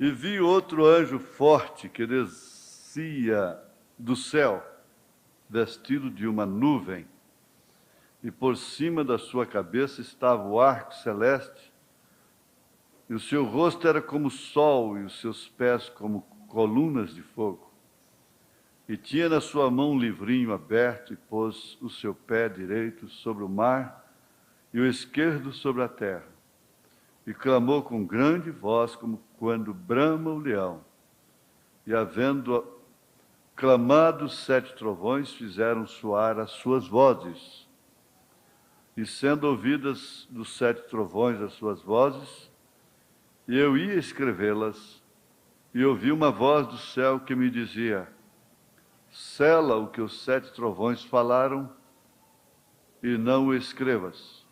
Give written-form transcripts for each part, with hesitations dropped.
E vi outro anjo forte que descia do céu, vestido de uma nuvem, e por cima da sua cabeça estava o arco celeste, e o seu rosto era como o sol, e os seus pés como colunas de fogo. E tinha na sua mão um livrinho aberto, e pôs o seu pé direito sobre o mar, e o esquerdo sobre a terra. E clamou com grande voz, como quando brama o leão. E havendo clamado, os 7 trovões fizeram soar as suas vozes. E sendo ouvidas dos 7 trovões as suas vozes, e eu ia escrevê-las, e ouvi uma voz do céu que me dizia: sela o que os 7 trovões falaram, e não o escrevas.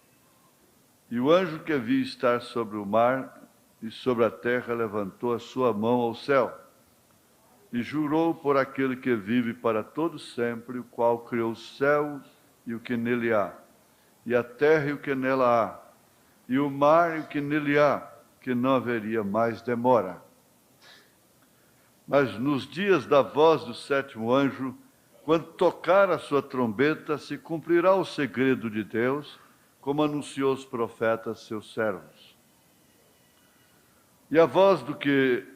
E o anjo que havia estar sobre o mar e sobre a terra levantou a sua mão ao céu, e jurou por aquele que vive para todo sempre, o qual criou os céus e o que nele há, e a terra e o que nela há, e o mar e o que nele há, que não haveria mais demora. Mas nos dias da voz do 7º anjo, quando tocar a sua trombeta, se cumprirá o segredo de Deus, como anunciou os profetas, seus servos. E a voz do que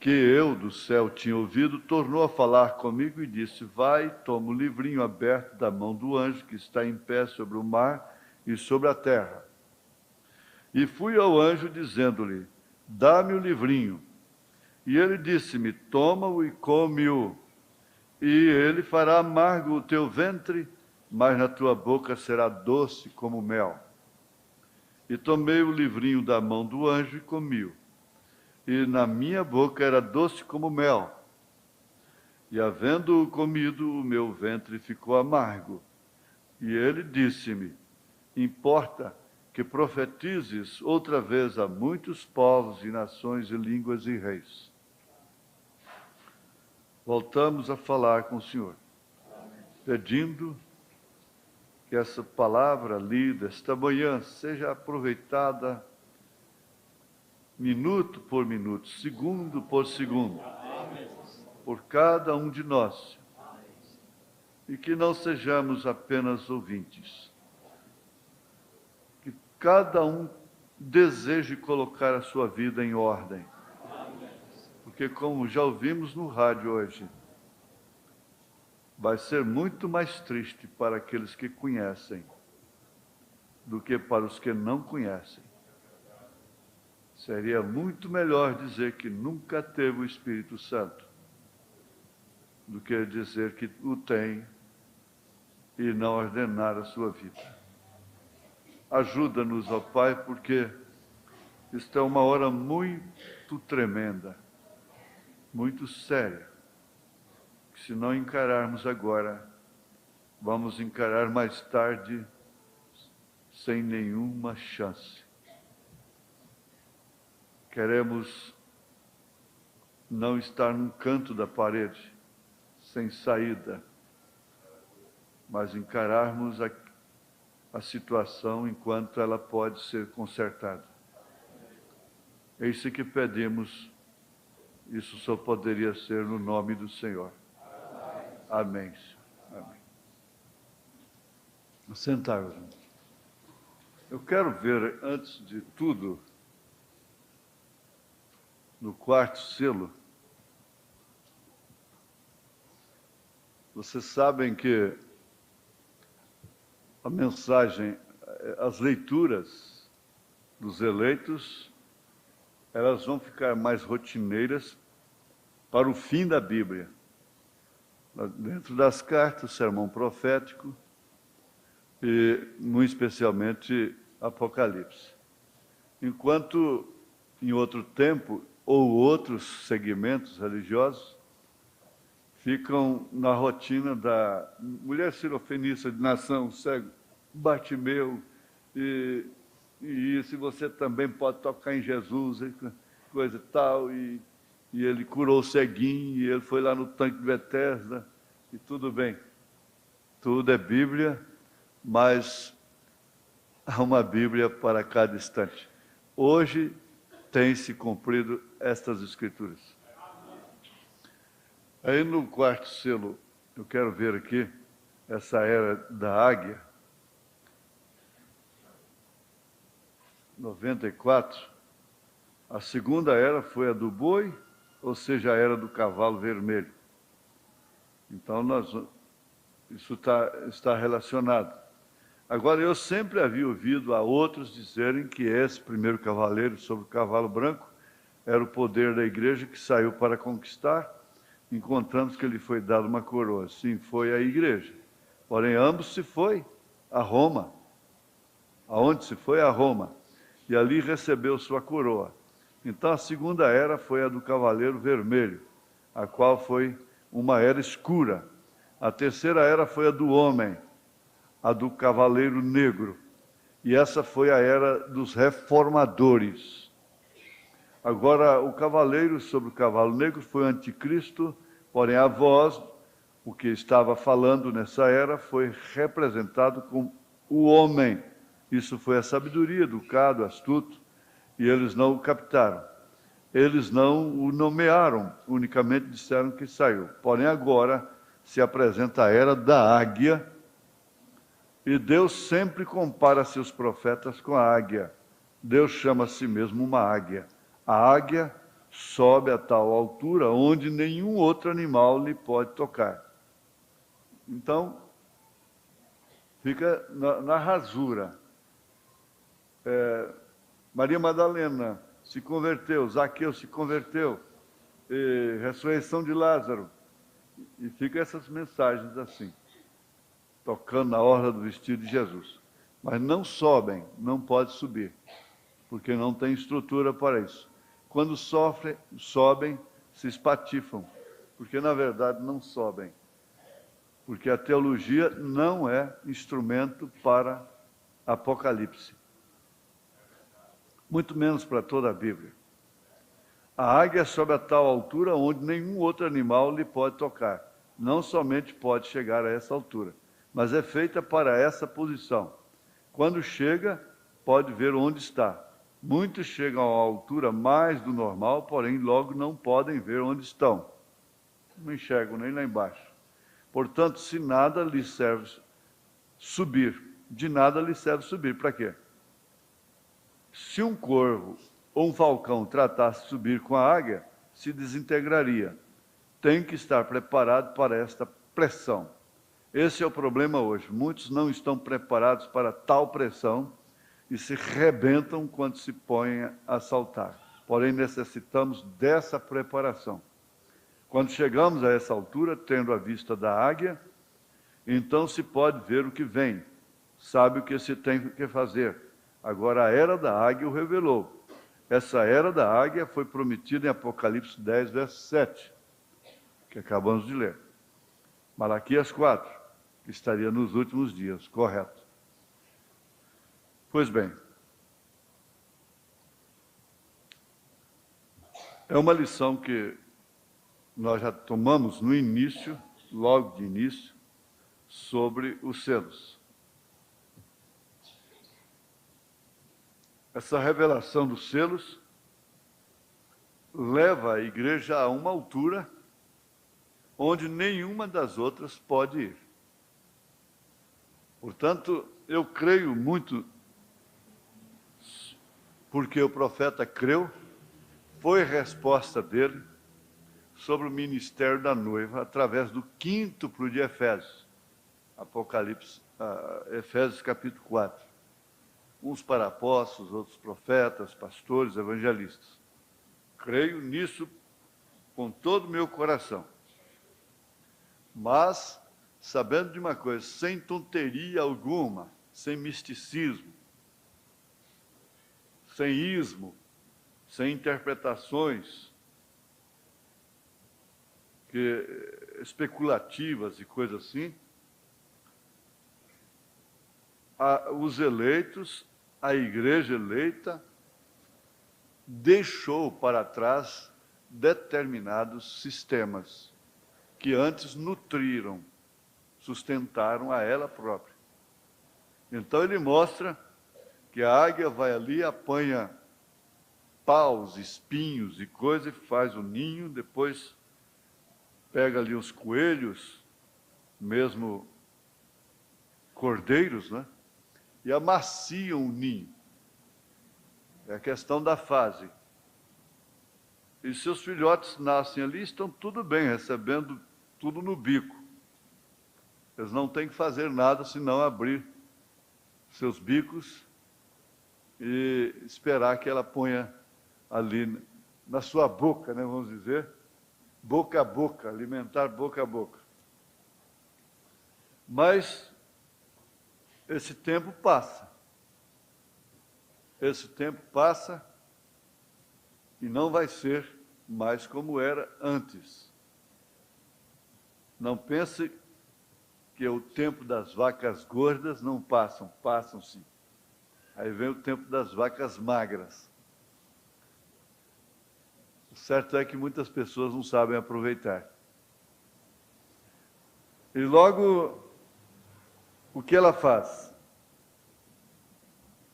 eu do céu tinha ouvido, tornou a falar comigo e disse: vai, toma o livrinho aberto da mão do anjo que está em pé sobre o mar e sobre a terra. E fui ao anjo dizendo-lhe: dá-me o livrinho. E ele disse-me: toma-o e come-o, e ele fará amargo o teu ventre, mas na tua boca será doce como mel. E tomei o livrinho da mão do anjo e comi-o. E na minha boca era doce como mel. E havendo-o comido, o meu ventre ficou amargo. E ele disse-me: importa que profetizes outra vez a muitos povos e nações e línguas e reis. Voltamos a falar com o Senhor, pedindo que essa palavra lida esta manhã seja aproveitada minuto por minuto, segundo por segundo, por cada um de nós, e que não sejamos apenas ouvintes, que cada um deseje colocar a sua vida em ordem, porque como já ouvimos no rádio hoje, vai ser muito mais triste para aqueles que conhecem do que para os que não conhecem. Seria muito melhor dizer que nunca teve o Espírito Santo do que dizer que o tem e não ordenar a sua vida. Ajuda-nos, ó Pai, porque esta é uma hora muito tremenda, muito séria, que se não encararmos agora, vamos encarar mais tarde sem nenhuma chance. Queremos não estar num canto da parede, sem saída, mas encararmos a situação enquanto ela pode ser consertada. É isso que pedimos, isso só poderia ser no nome do Senhor. Amém. Amém. Sentar-vos. Eu quero ver, antes de tudo, no 4º selo. Vocês sabem que a mensagem, as leituras dos eleitos, elas vão ficar mais rotineiras para o fim da Bíblia. Dentro das cartas, sermão profético e, muito especialmente, Apocalipse. Enquanto, em outro tempo, ou outros segmentos religiosos, ficam na rotina da mulher sirofenícia de nação, cego, Bartimeu, e se você também pode tocar em Jesus, coisa e tal, e ele curou o ceguinho, e ele foi lá no tanque de Betesda, e tudo bem. Tudo é Bíblia, mas há uma Bíblia para cada instante. Hoje tem se cumprido estas Escrituras. Aí no quarto selo, eu quero ver aqui, essa era da águia, 94, a segunda era foi a do boi, ou seja, a era do cavalo vermelho. Então, isso está relacionado. Agora, eu sempre havia ouvido a outros dizerem que esse primeiro cavaleiro sobre o cavalo branco era o poder da igreja que saiu para conquistar. Encontramos que lhe foi dada uma coroa. Sim, foi a igreja. Porém, ambos se foi a Roma. Aonde se foi? A Roma. E ali recebeu sua coroa. Então, a segunda era foi a do cavaleiro vermelho, a qual foi uma era escura. A terceira era foi a do homem, a do cavaleiro negro. E essa foi a era dos reformadores. Agora, o cavaleiro sobre o cavalo negro foi o anticristo, porém a voz, o que estava falando nessa era, foi representado com o homem. Isso foi a sabedoria, educado, astuto, e eles não o captaram. Eles não o nomearam, unicamente disseram que saiu. Porém, agora se apresenta a era da águia, e Deus sempre compara seus profetas com a águia. Deus chama a si mesmo uma águia. A águia sobe a tal altura onde nenhum outro animal lhe pode tocar. Então, fica na rasura. Maria Madalena se converteu, Zaqueu se converteu, ressurreição de Lázaro. E ficam essas mensagens assim, tocando na orla do vestido de Jesus. Mas não sobem, não pode subir, porque não tem estrutura para isso. Quando sobem, se espatifam, porque na verdade não sobem. Porque a teologia não é instrumento para Apocalipse. Muito menos para toda a Bíblia. A águia sobe a tal altura onde nenhum outro animal lhe pode tocar. Não somente pode chegar a essa altura, mas é feita para essa posição. Quando chega, pode ver onde está. Muitos chegam a uma altura mais do normal, porém logo não podem ver onde estão. Não enxergam nem lá embaixo. Portanto, se nada lhe serve subir, de nada lhe serve subir. Para quê? Se um corvo ou um falcão tratasse de subir com a águia, se desintegraria. Tem que estar preparado para esta pressão. Esse é o problema hoje. Muitos não estão preparados para tal pressão e se rebentam quando se põem a saltar. Porém, necessitamos dessa preparação. Quando chegamos a essa altura, tendo a vista da águia, então se pode ver o que vem, sabe o que se tem que fazer. Agora, a era da águia o revelou. Essa era da águia foi prometida em Apocalipse 10, verso 7, que acabamos de ler. Malaquias 4, que estaria nos últimos dias, correto. Pois bem, é uma lição que nós já tomamos no início, logo de início, sobre os selos. Essa revelação dos selos leva a igreja a uma altura onde nenhuma das outras pode ir. Portanto, eu creio muito, porque o profeta creu, foi resposta dele sobre o ministério da noiva, através do quíntuplo de Efésios, Efésios capítulo 4. Uns para apóstolos, outros profetas, pastores, evangelistas. Creio nisso com todo o meu coração. Mas, sabendo de uma coisa, sem tonteria alguma, sem misticismo, sem ismo, sem interpretações especulativas e coisas assim, os eleitos, a igreja eleita, deixou para trás determinados sistemas que antes nutriram, sustentaram a ela própria. Então ele mostra que a águia vai ali, apanha paus, espinhos e coisa, e faz o ninho, depois pega ali os coelhos, mesmo cordeiros, né? E amaciam o ninho. É a questão da fase. E seus filhotes nascem ali, estão tudo bem, recebendo tudo no bico. Eles não têm que fazer nada senão abrir seus bicos e esperar que ela ponha ali na sua boca, né, vamos dizer, boca a boca, alimentar boca a boca. Mas esse tempo passa. Esse tempo passa e não vai ser mais como era antes. Não pense que o tempo das vacas gordas não passam, passam sim. Aí vem o tempo das vacas magras. O certo é que muitas pessoas não sabem aproveitar. E logo, o que ela faz?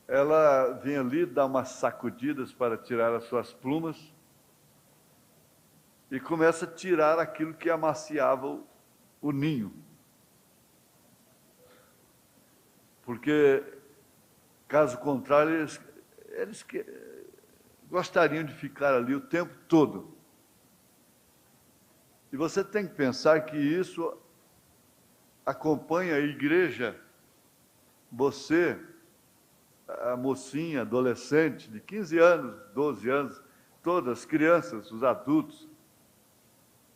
Ela vem ali, dá umas sacudidas para tirar as suas plumas e começa a tirar aquilo que amaciava o ninho. Porque, caso contrário, eles gostariam de ficar ali o tempo todo. E você tem que pensar que isso acompanha a igreja, você, a mocinha, adolescente, de 15 anos, 12 anos, todas as crianças, os adultos,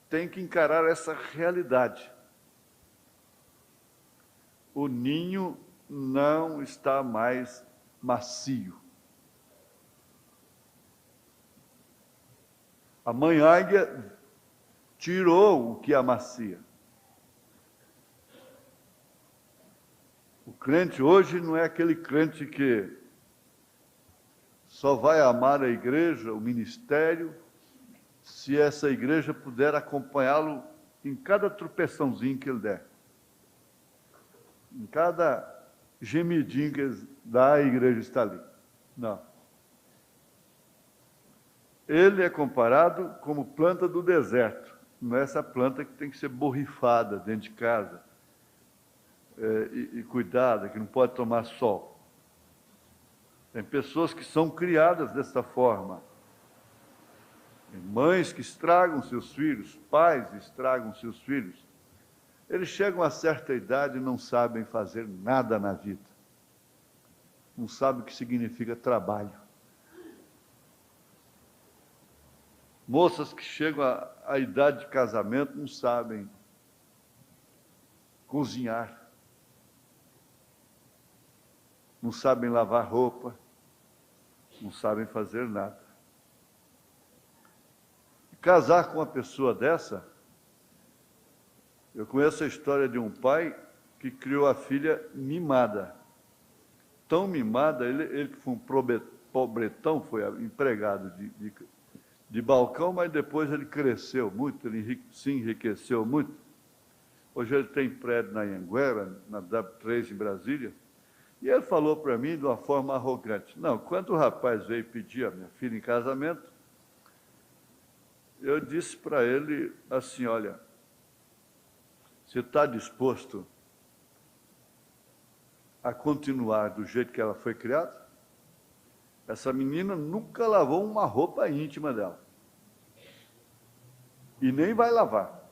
têm que encarar essa realidade. O ninho não está mais macio. A mãe águia tirou o que amacia. O crente hoje não é aquele crente que só vai amar a igreja, o ministério, se essa igreja puder acompanhá-lo em cada tropeçãozinho que ele der. Em cada gemidinho que ele dá, a igreja está ali. Não. Ele é comparado como planta do deserto. Não é essa planta que tem que ser borrifada dentro de casa e cuidada, que não pode tomar sol. Tem pessoas que são criadas dessa forma. Tem mães que estragam seus filhos, pais estragam seus filhos. Eles chegam a certa idade e não sabem fazer nada na vida. Não sabem o que significa trabalho. Moças que chegam à idade de casamento não sabem cozinhar. Não sabem lavar roupa. Não sabem fazer nada. Casar com uma pessoa dessa, eu conheço a história de um pai que criou a filha mimada. Tão mimada, ele que foi um pobretão, foi empregado de balcão, mas depois ele cresceu muito, ele se enriqueceu muito. Hoje ele tem prédio na Anhanguera, na W3 em Brasília, e ele falou para mim de uma forma arrogante. Não, quando o rapaz veio pedir a minha filha em casamento, eu disse para ele assim, olha, você está disposto a continuar do jeito que ela foi criada? Essa menina nunca lavou uma roupa íntima dela. E nem vai lavar.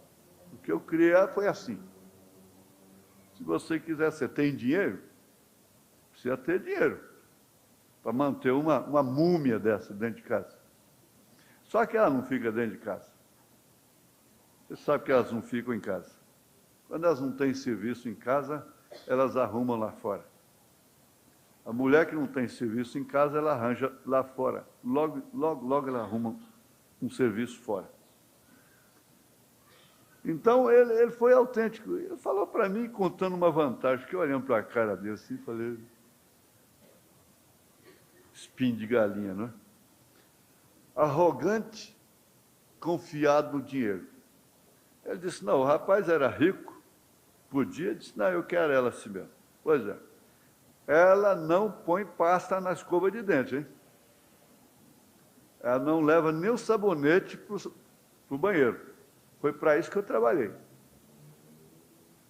O que eu criei foi assim. Se você quiser, você tem dinheiro? Precisa ter dinheiro para manter uma múmia dessa dentro de casa. Só que ela não fica dentro de casa. Você sabe que elas não ficam em casa. Quando elas não têm serviço em casa, elas arrumam lá fora. A mulher que não tem serviço em casa, ela arranja lá fora. Logo ela arruma um serviço fora. Então, ele foi autêntico. Ele falou para mim, contando uma vantagem, que eu olhando para a cara dele assim, falei, espinho de galinha, não é? Arrogante, confiado no dinheiro. Ele disse, não, o rapaz era rico, podia, disse, não, eu quero ela assim mesmo. Pois é. Ela não põe pasta na escova de dente, hein? ela não leva nem o sabonete para o banheiro. Foi para isso que eu trabalhei.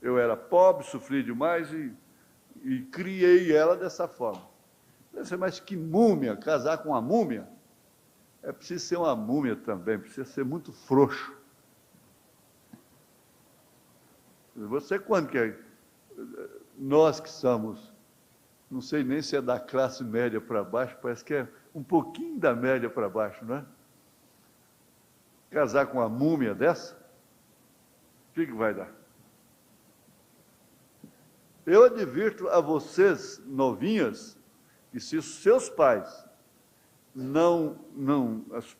Eu era pobre, sofri demais e criei ela dessa forma. Pensei, mas que múmia, casar com uma múmia? É preciso ser uma múmia também, precisa ser muito frouxo. Você quando que é? Nós que somos, não sei nem se é da classe média para baixo, parece que é um pouquinho da média para baixo, não é? Casar com uma múmia dessa, o que vai dar? Eu advirto a vocês, novinhas, que se os seus pais não,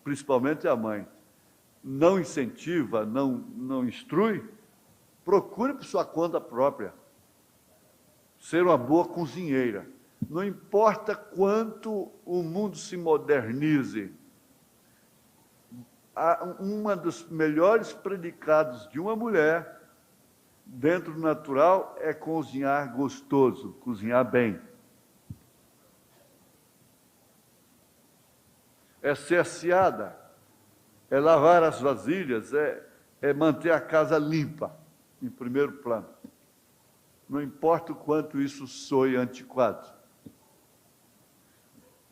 principalmente a mãe, não incentiva, não instrui, procure por sua conta própria ser uma boa cozinheira. Não importa quanto o mundo se modernize, uma dos melhores predicados de uma mulher dentro do natural é cozinhar gostoso, cozinhar bem. É ser aseada, é lavar as vasilhas, é manter a casa limpa, em primeiro plano. Não importa o quanto isso soe antiquado.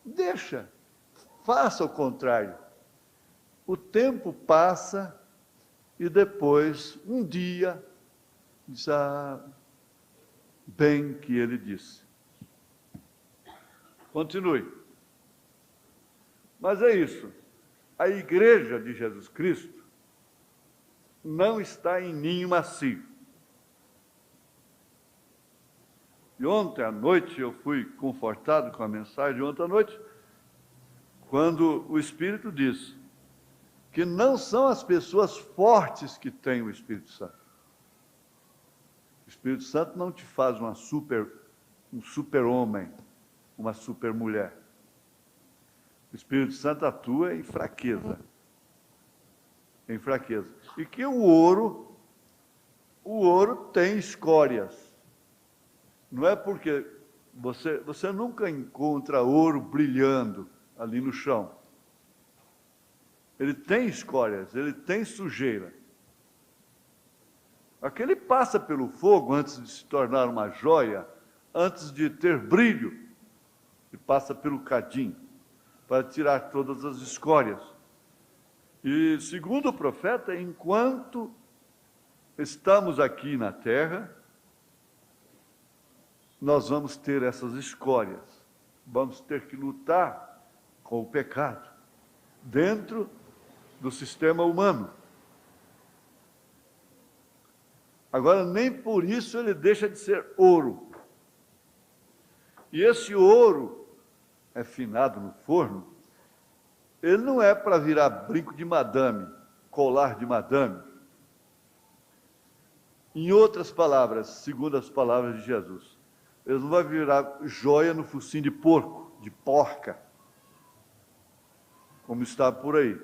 Deixa, faça o contrário. O tempo passa e depois, um dia, diz, bem que ele disse. Continue. Mas é isso. A igreja de Jesus Cristo não está em ninho macio. E ontem à noite eu fui confortado com a mensagem de ontem à noite, quando o Espírito disse que não são as pessoas fortes que têm o Espírito Santo. O Espírito Santo não te faz um super-homem, uma super-mulher. O Espírito Santo atua em fraqueza. Em fraqueza. E que o ouro tem escórias. Não é porque você nunca encontra ouro brilhando ali no chão. Ele tem escórias, ele tem sujeira. Aquele passa pelo fogo antes de se tornar uma joia, antes de ter brilho, e passa pelo cadinho, para tirar todas as escórias. E, segundo o profeta, enquanto estamos aqui na terra, nós vamos ter essas escórias, vamos ter que lutar com o pecado, dentro do sistema humano. Agora, nem por isso ele deixa de ser ouro. E esse ouro, refinado no forno, ele não é para virar brinco de madame, colar de madame. Em outras palavras, segundo as palavras de Jesus, ele não vai virar joia no focinho de porco, de porca, como está por aí.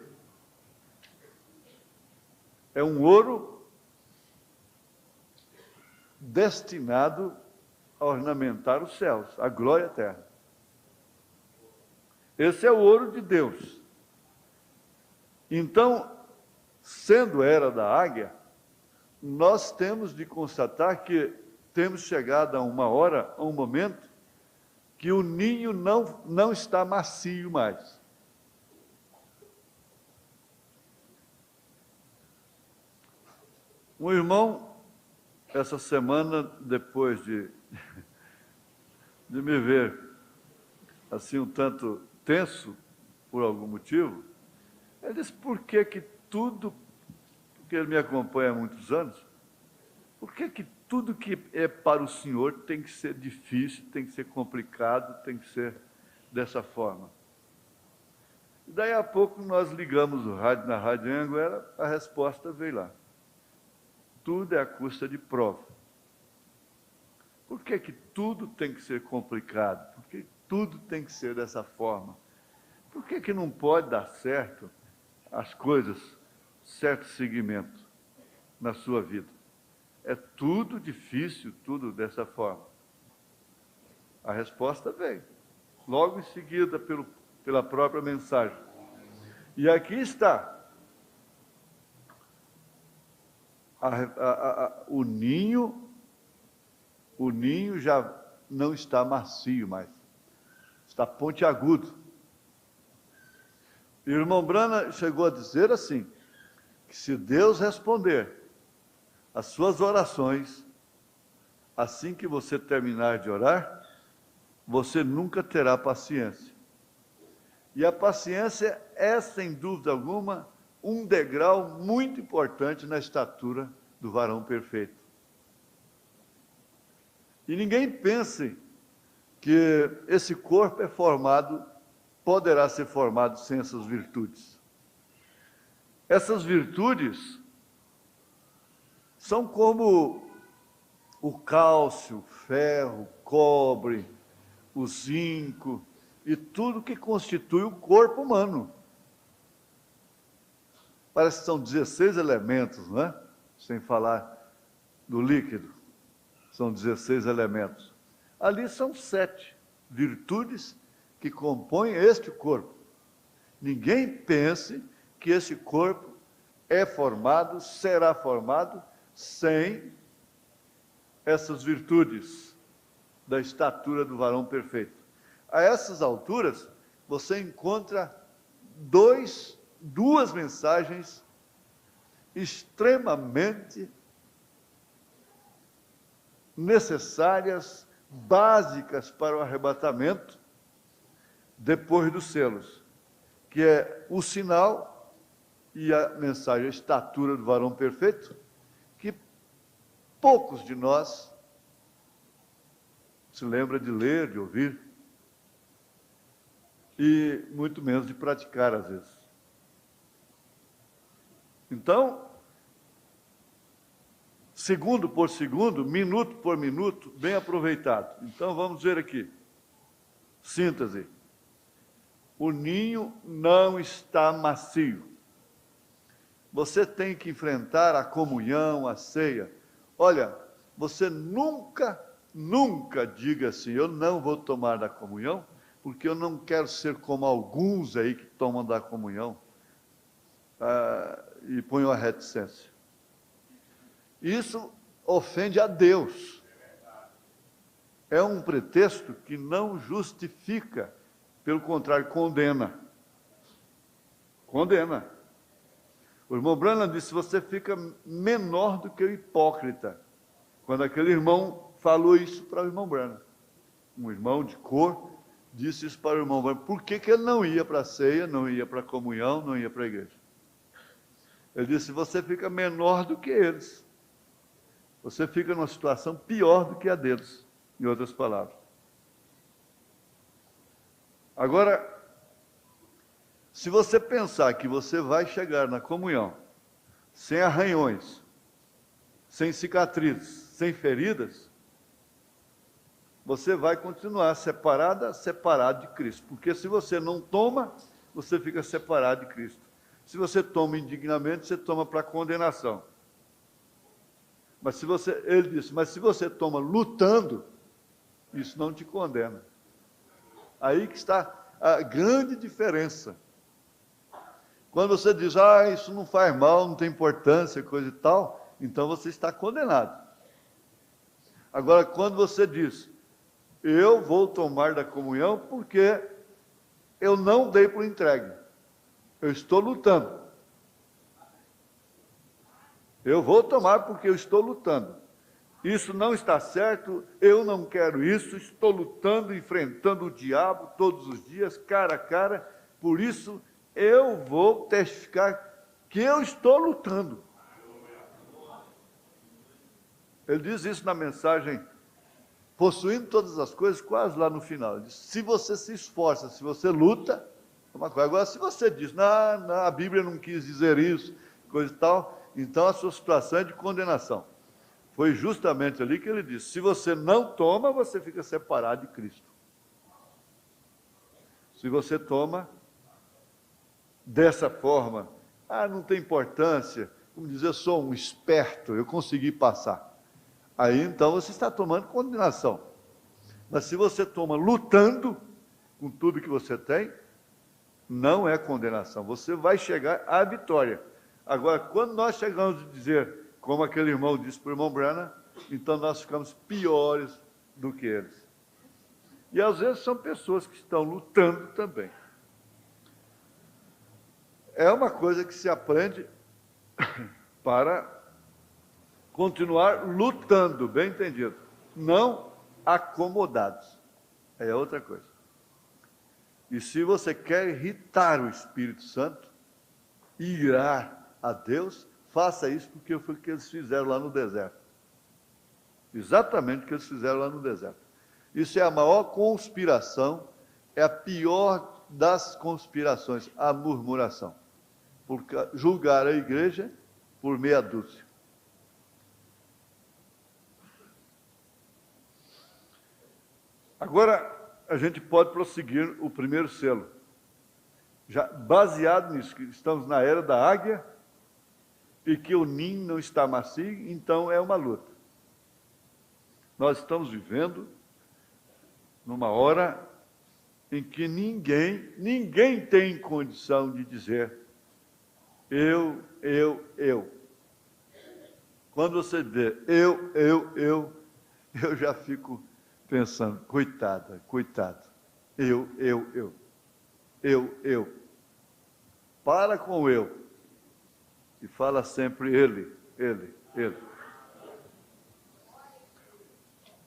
É um ouro destinado a ornamentar os céus, a glória eterna. Esse é o ouro de Deus. Então, sendo era da águia, nós temos de constatar que temos chegado a uma hora, a um momento, que o ninho não está macio mais. Um irmão, essa semana, depois de me ver assim um tanto tenso, por algum motivo, ele disse, por que tudo, porque ele me acompanha há muitos anos, por que tudo que é para o Senhor tem que ser difícil, tem que ser complicado, tem que ser dessa forma? E daí a pouco nós ligamos o rádio na Rádio Anguera, a resposta veio lá. Tudo é à custa de prova. Por que tudo tem que ser complicado? Por que tudo tem que ser dessa forma? Por que não pode dar certo as coisas, certo seguimento na sua vida? É tudo difícil, tudo dessa forma. A resposta veio, logo em seguida, pela própria mensagem. E aqui está. O ninho já não está macio mais, está pontiagudo. E o irmão Branham chegou a dizer assim, que se Deus responder as suas orações, assim que você terminar de orar, você nunca terá paciência. E a paciência é, sem dúvida alguma, um degrau muito importante na estatura do varão perfeito. E ninguém pense que esse corpo é formado, poderá ser formado sem essas virtudes. Essas virtudes são como o cálcio, o ferro, o cobre, o zinco e tudo que constitui o corpo humano. Parece que são 16 elementos, não é? Sem falar do líquido. São 16 elementos. Ali são 7 virtudes que compõem este corpo. Ninguém pense que esse corpo é formado, será formado, sem essas virtudes da estatura do varão perfeito. A essas alturas, você encontra duas mensagens extremamente necessárias, básicas para o arrebatamento, depois dos selos, que é o sinal e a mensagem, a estatura do varão perfeito, que poucos de nós se lembram de ler, de ouvir, e muito menos de praticar, às vezes. Então, segundo por segundo, minuto por minuto, bem aproveitado. Então, vamos ver aqui. Síntese. O ninho não está macio. Você tem que enfrentar a comunhão, a ceia. Olha, você nunca diga assim, eu não vou tomar da comunhão, porque eu não quero ser como alguns aí que tomam da comunhão e põem a reticência. Isso ofende a Deus. É um pretexto que não justifica, pelo contrário, condena. Condena. O irmão Branham disse, você fica menor do que o hipócrita. Quando aquele irmão falou isso para o irmão Branham. Um irmão de cor disse isso para o irmão Branham. Por que ele não ia para a ceia, não ia para a comunhão, não ia para a igreja? Ele disse, você fica menor do que eles. Você fica numa situação pior do que a deles, em outras palavras. Agora, se você pensar que você vai chegar na comunhão sem arranhões, sem cicatrizes, sem feridas, você vai continuar separado de Cristo. Porque se você não toma, você fica separado de Cristo. Se você toma indignamente, você toma para condenação. Mas ele disse, mas se você toma lutando, isso não te condena. Aí que está a grande diferença. Quando você diz, isso não faz mal, não tem importância, coisa e tal, então você está condenado. Agora, quando você diz, eu vou tomar da comunhão porque eu não dei por entregue, eu estou lutando. Eu vou tomar porque eu estou lutando. Isso não está certo, eu não quero isso, estou lutando, enfrentando o diabo todos os dias, cara a cara, por isso eu vou testificar que eu estou lutando. Ele diz isso na mensagem, possuindo todas as coisas, quase lá no final. Ele diz, se você se esforça, se você luta, é uma coisa. Agora, se você diz, não, a Bíblia não quis dizer isso, coisa e tal, então a sua situação é de condenação. Foi justamente ali que ele disse, se você não toma, você fica separado de Cristo. Se você toma dessa forma, não tem importância, como dizer, eu sou um esperto, eu consegui passar. Aí então você está tomando condenação. Mas se você toma lutando com tudo que você tem, Não é condenação. Você vai chegar à vitória. Agora, quando nós chegamos a dizer, como aquele irmão disse para o irmão Branham, então nós ficamos piores do que eles. E às vezes são pessoas que estão lutando também. É uma coisa que se aprende para continuar lutando, bem entendido, não acomodados. É outra coisa. E se você quer irritar o Espírito Santo, irar a Deus, faça isso porque foi o que eles fizeram lá no deserto. Exatamente o que eles fizeram lá no deserto. Isso é a maior conspiração, é a pior das conspirações, a murmuração. Por julgar a igreja por meia dúzia. Agora, a gente pode prosseguir o primeiro selo. Já baseado nisso, que estamos na era da águia e que o ninho não está macio, então é uma luta. Nós estamos vivendo numa hora em que ninguém tem condição de dizer eu. Quando você vê eu já fico pensando, coitado. Eu. Para com eu. E fala sempre ele.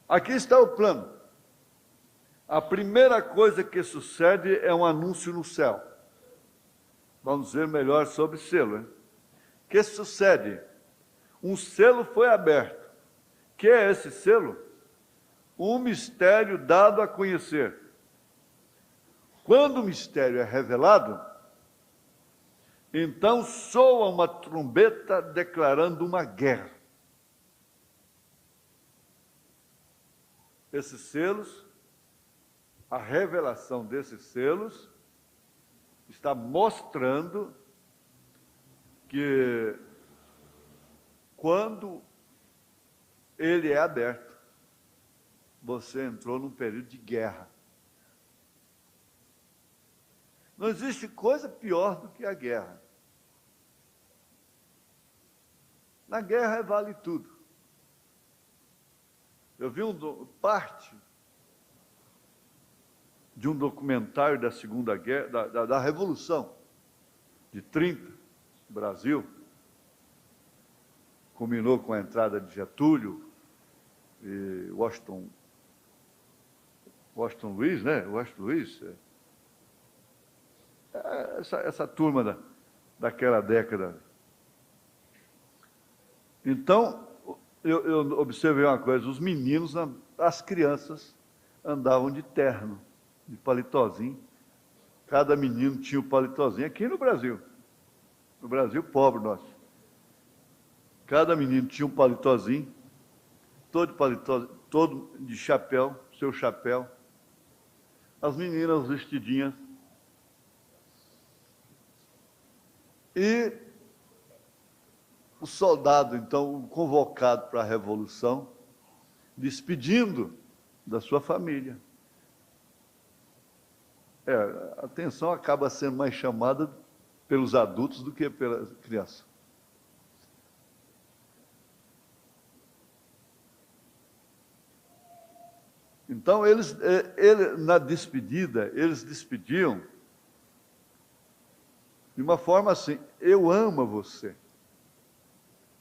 Aqui está o plano. A primeira coisa que sucede é um anúncio no céu. Vamos ver melhor sobre selo. Hein? O que sucede? Um selo foi aberto. O que é esse selo? Um mistério dado a conhecer. Quando o mistério é revelado, então soa uma trombeta declarando uma guerra. Esses selos, a revelação desses selos, está mostrando que quando ele é aberto, você entrou num período de guerra. Não existe coisa pior do que a guerra. Na guerra vale tudo. Eu vi parte de um documentário da Segunda Guerra, da Revolução de 30, no Brasil, culminou com a entrada de Getúlio e Washington Luiz, né? Washington Luiz. Essa turma daquela década. Então, eu observei uma coisa, os meninos, as crianças andavam de terno, de palitozinho. Cada menino tinha o palitozinho, aqui no Brasil pobre nosso. Cada menino tinha um palitozinho, todo de chapéu, seu chapéu. As meninas vestidinhas. E o soldado, então, convocado para a Revolução, despedindo da sua família. A atenção acaba sendo mais chamada pelos adultos do que pela criança. Então, na despedida, eles despediam de uma forma assim, eu amo você,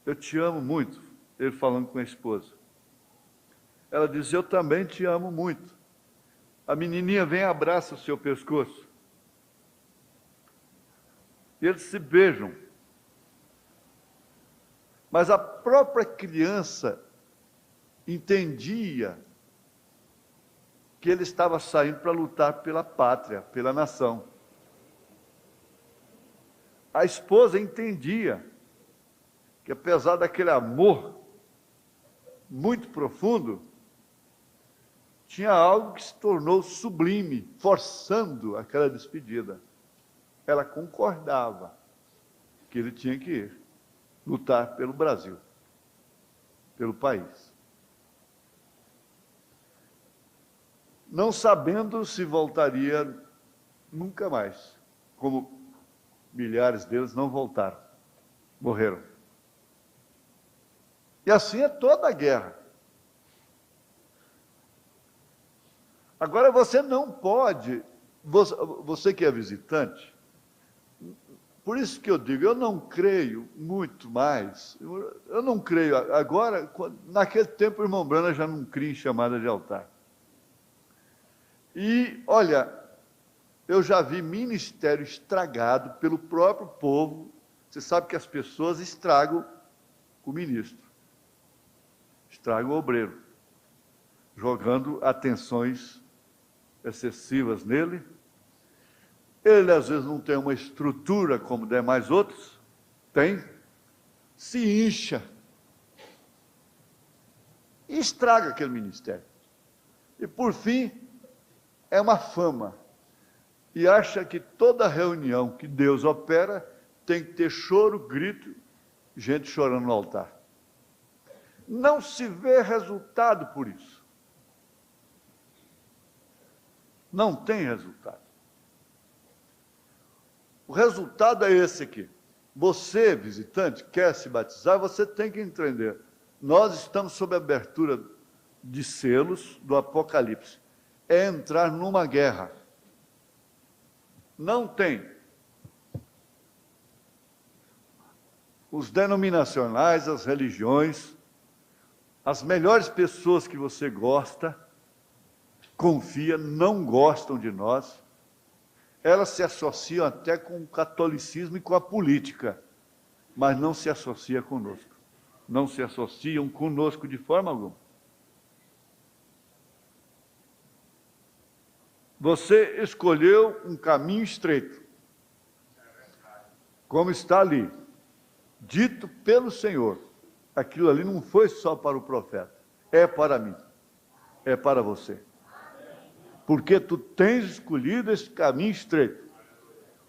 eu te amo muito, ele falando com a esposa. Ela diz, eu também te amo muito. A menininha vem e abraça o seu pescoço. E eles se beijam. Mas a própria criança entendia que ele estava saindo para lutar pela pátria, pela nação. A esposa entendia que, apesar daquele amor muito profundo, tinha algo que se tornou sublime, forçando aquela despedida. Ela concordava que ele tinha que ir lutar pelo Brasil, pelo país. Não sabendo se voltaria nunca mais. como milhares deles não voltaram, morreram. E assim é toda a guerra. Agora, você não pode, você que é visitante, por isso que eu digo, eu não creio muito mais, eu não creio, agora, naquele tempo o irmão Brana já não cria em chamada de altar. E, olha, eu já vi ministério estragado pelo próprio povo. Você sabe que as pessoas estragam o ministro, estragam o obreiro, jogando atenções excessivas nele. Ele, às vezes, não tem uma estrutura como demais outros, tem, se incha e estraga aquele ministério. E, por fim, é uma fama. E acha que toda reunião que Deus opera tem que ter choro, grito, gente chorando no altar. Não se vê resultado por isso. Não tem resultado. O resultado é esse aqui. Você, visitante, quer se batizar, você tem que entender. Nós estamos sob a abertura de selos do Apocalipse. É entrar numa guerra. Não tem. Os denominacionais, as religiões, as melhores pessoas que você gosta, confia, não gostam de nós. Elas se associam até com o catolicismo e com a política, mas não se associam conosco. Não se associam conosco de forma alguma. Você escolheu um caminho estreito, como está ali, dito pelo Senhor. Aquilo ali não foi só para o profeta, é para mim, é para você. Porque tu tens escolhido esse caminho estreito,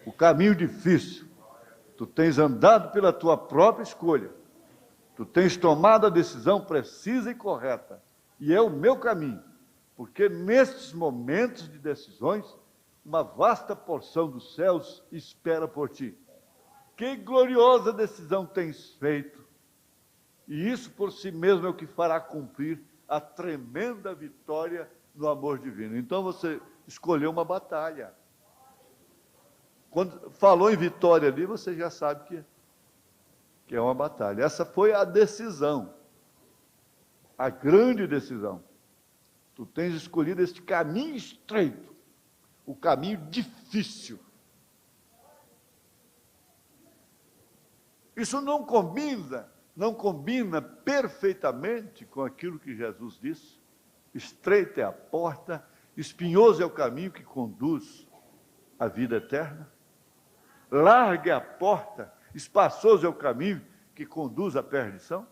o caminho difícil. Tu tens andado pela tua própria escolha. Tu tens tomado a decisão precisa e correta. E é o meu caminho. Porque nestes momentos de decisões, uma vasta porção dos céus espera por ti. Que gloriosa decisão tens feito! E isso por si mesmo é o que fará cumprir a tremenda vitória no amor divino. Então você escolheu uma batalha. Quando falou em vitória ali, você já sabe que é uma batalha. Essa foi a decisão, a grande decisão. Tu tens escolhido este caminho estreito, o caminho difícil. Isso não combina perfeitamente com aquilo que Jesus disse. Estreita é a porta, espinhoso é o caminho que conduz à vida eterna. Larga é a porta, espaçoso é o caminho que conduz à perdição.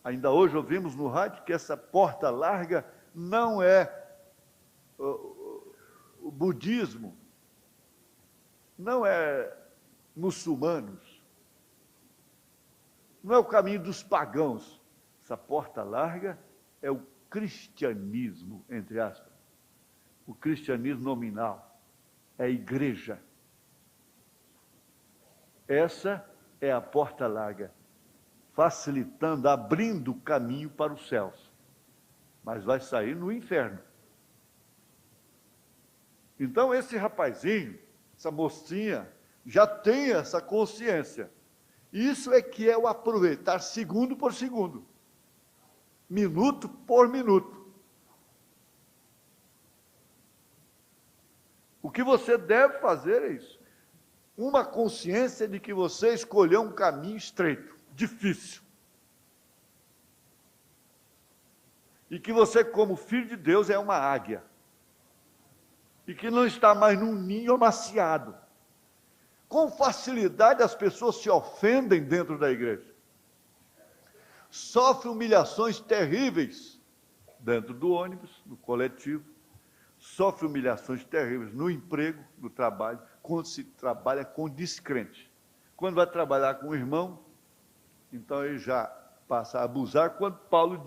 Ainda hoje ouvimos no rádio que essa porta larga não é o budismo, não é muçulmanos, não é o caminho dos pagãos. Essa porta larga é o cristianismo, entre aspas, o cristianismo nominal, é a igreja. Essa é a porta larga, facilitando, abrindo o caminho para os céus, mas vai sair no inferno. Então esse rapazinho, essa mocinha, já tem essa consciência. Isso é que é o aproveitar segundo por segundo, minuto por minuto. O que você deve fazer é isso. Uma consciência de que você escolheu um caminho estreito, difícil. E que você, como filho de Deus, é uma águia. E que não está mais num ninho amaciado. Com facilidade as pessoas se ofendem dentro da igreja. Sofrem humilhações terríveis dentro do ônibus, no coletivo. Sofrem humilhações terríveis no emprego, no trabalho, quando se trabalha com descrente. Quando vai trabalhar com o irmão, então ele já passa a abusar, quando Paulo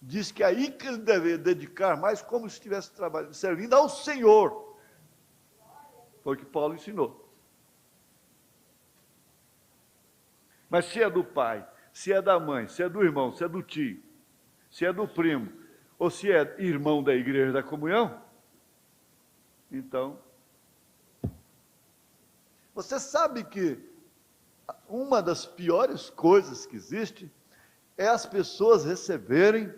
diz que é aí que ele deve dedicar mais, como se estivesse trabalhando, servindo ao Senhor. Foi o que Paulo ensinou. Mas se é do pai, se é da mãe, se é do irmão, se é do tio, se é do primo, ou se é irmão da igreja da comunhão, então, você sabe que uma das piores coisas que existe é as pessoas receberem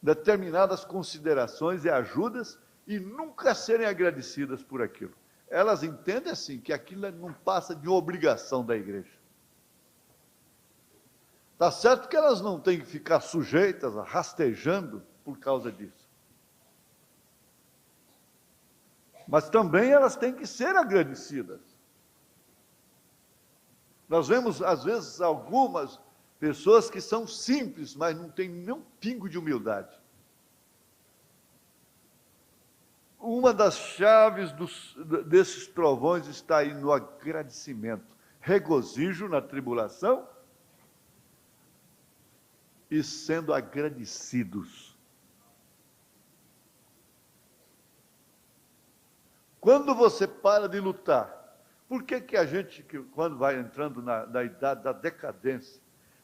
determinadas considerações e ajudas e nunca serem agradecidas por aquilo. Elas entendem assim, que aquilo não passa de uma obrigação da igreja. Está certo que elas não têm que ficar sujeitas, rastejando por causa disso. Mas também elas têm que ser agradecidas. Nós vemos, às vezes, algumas pessoas que são simples, mas não têm nenhum pingo de humildade. Uma das chaves desses trovões está aí no agradecimento. Regozijo na tribulação e sendo agradecidos. Quando você para de lutar, por que a gente, quando vai entrando na idade da decadência,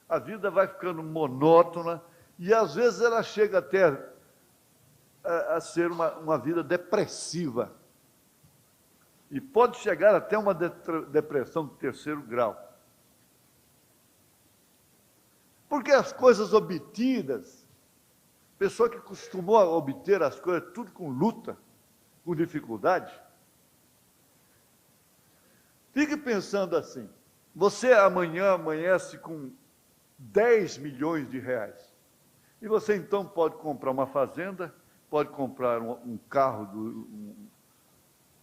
a vida vai ficando monótona e às vezes ela chega até a ser uma vida depressiva. E pode chegar até uma depressão de 3º grau. Porque as coisas obtidas, pessoa que costumou obter as coisas tudo com luta, com dificuldade, fique pensando assim, você amanhã amanhece com 10 milhões de reais, e você então pode comprar uma fazenda, pode comprar um carro, um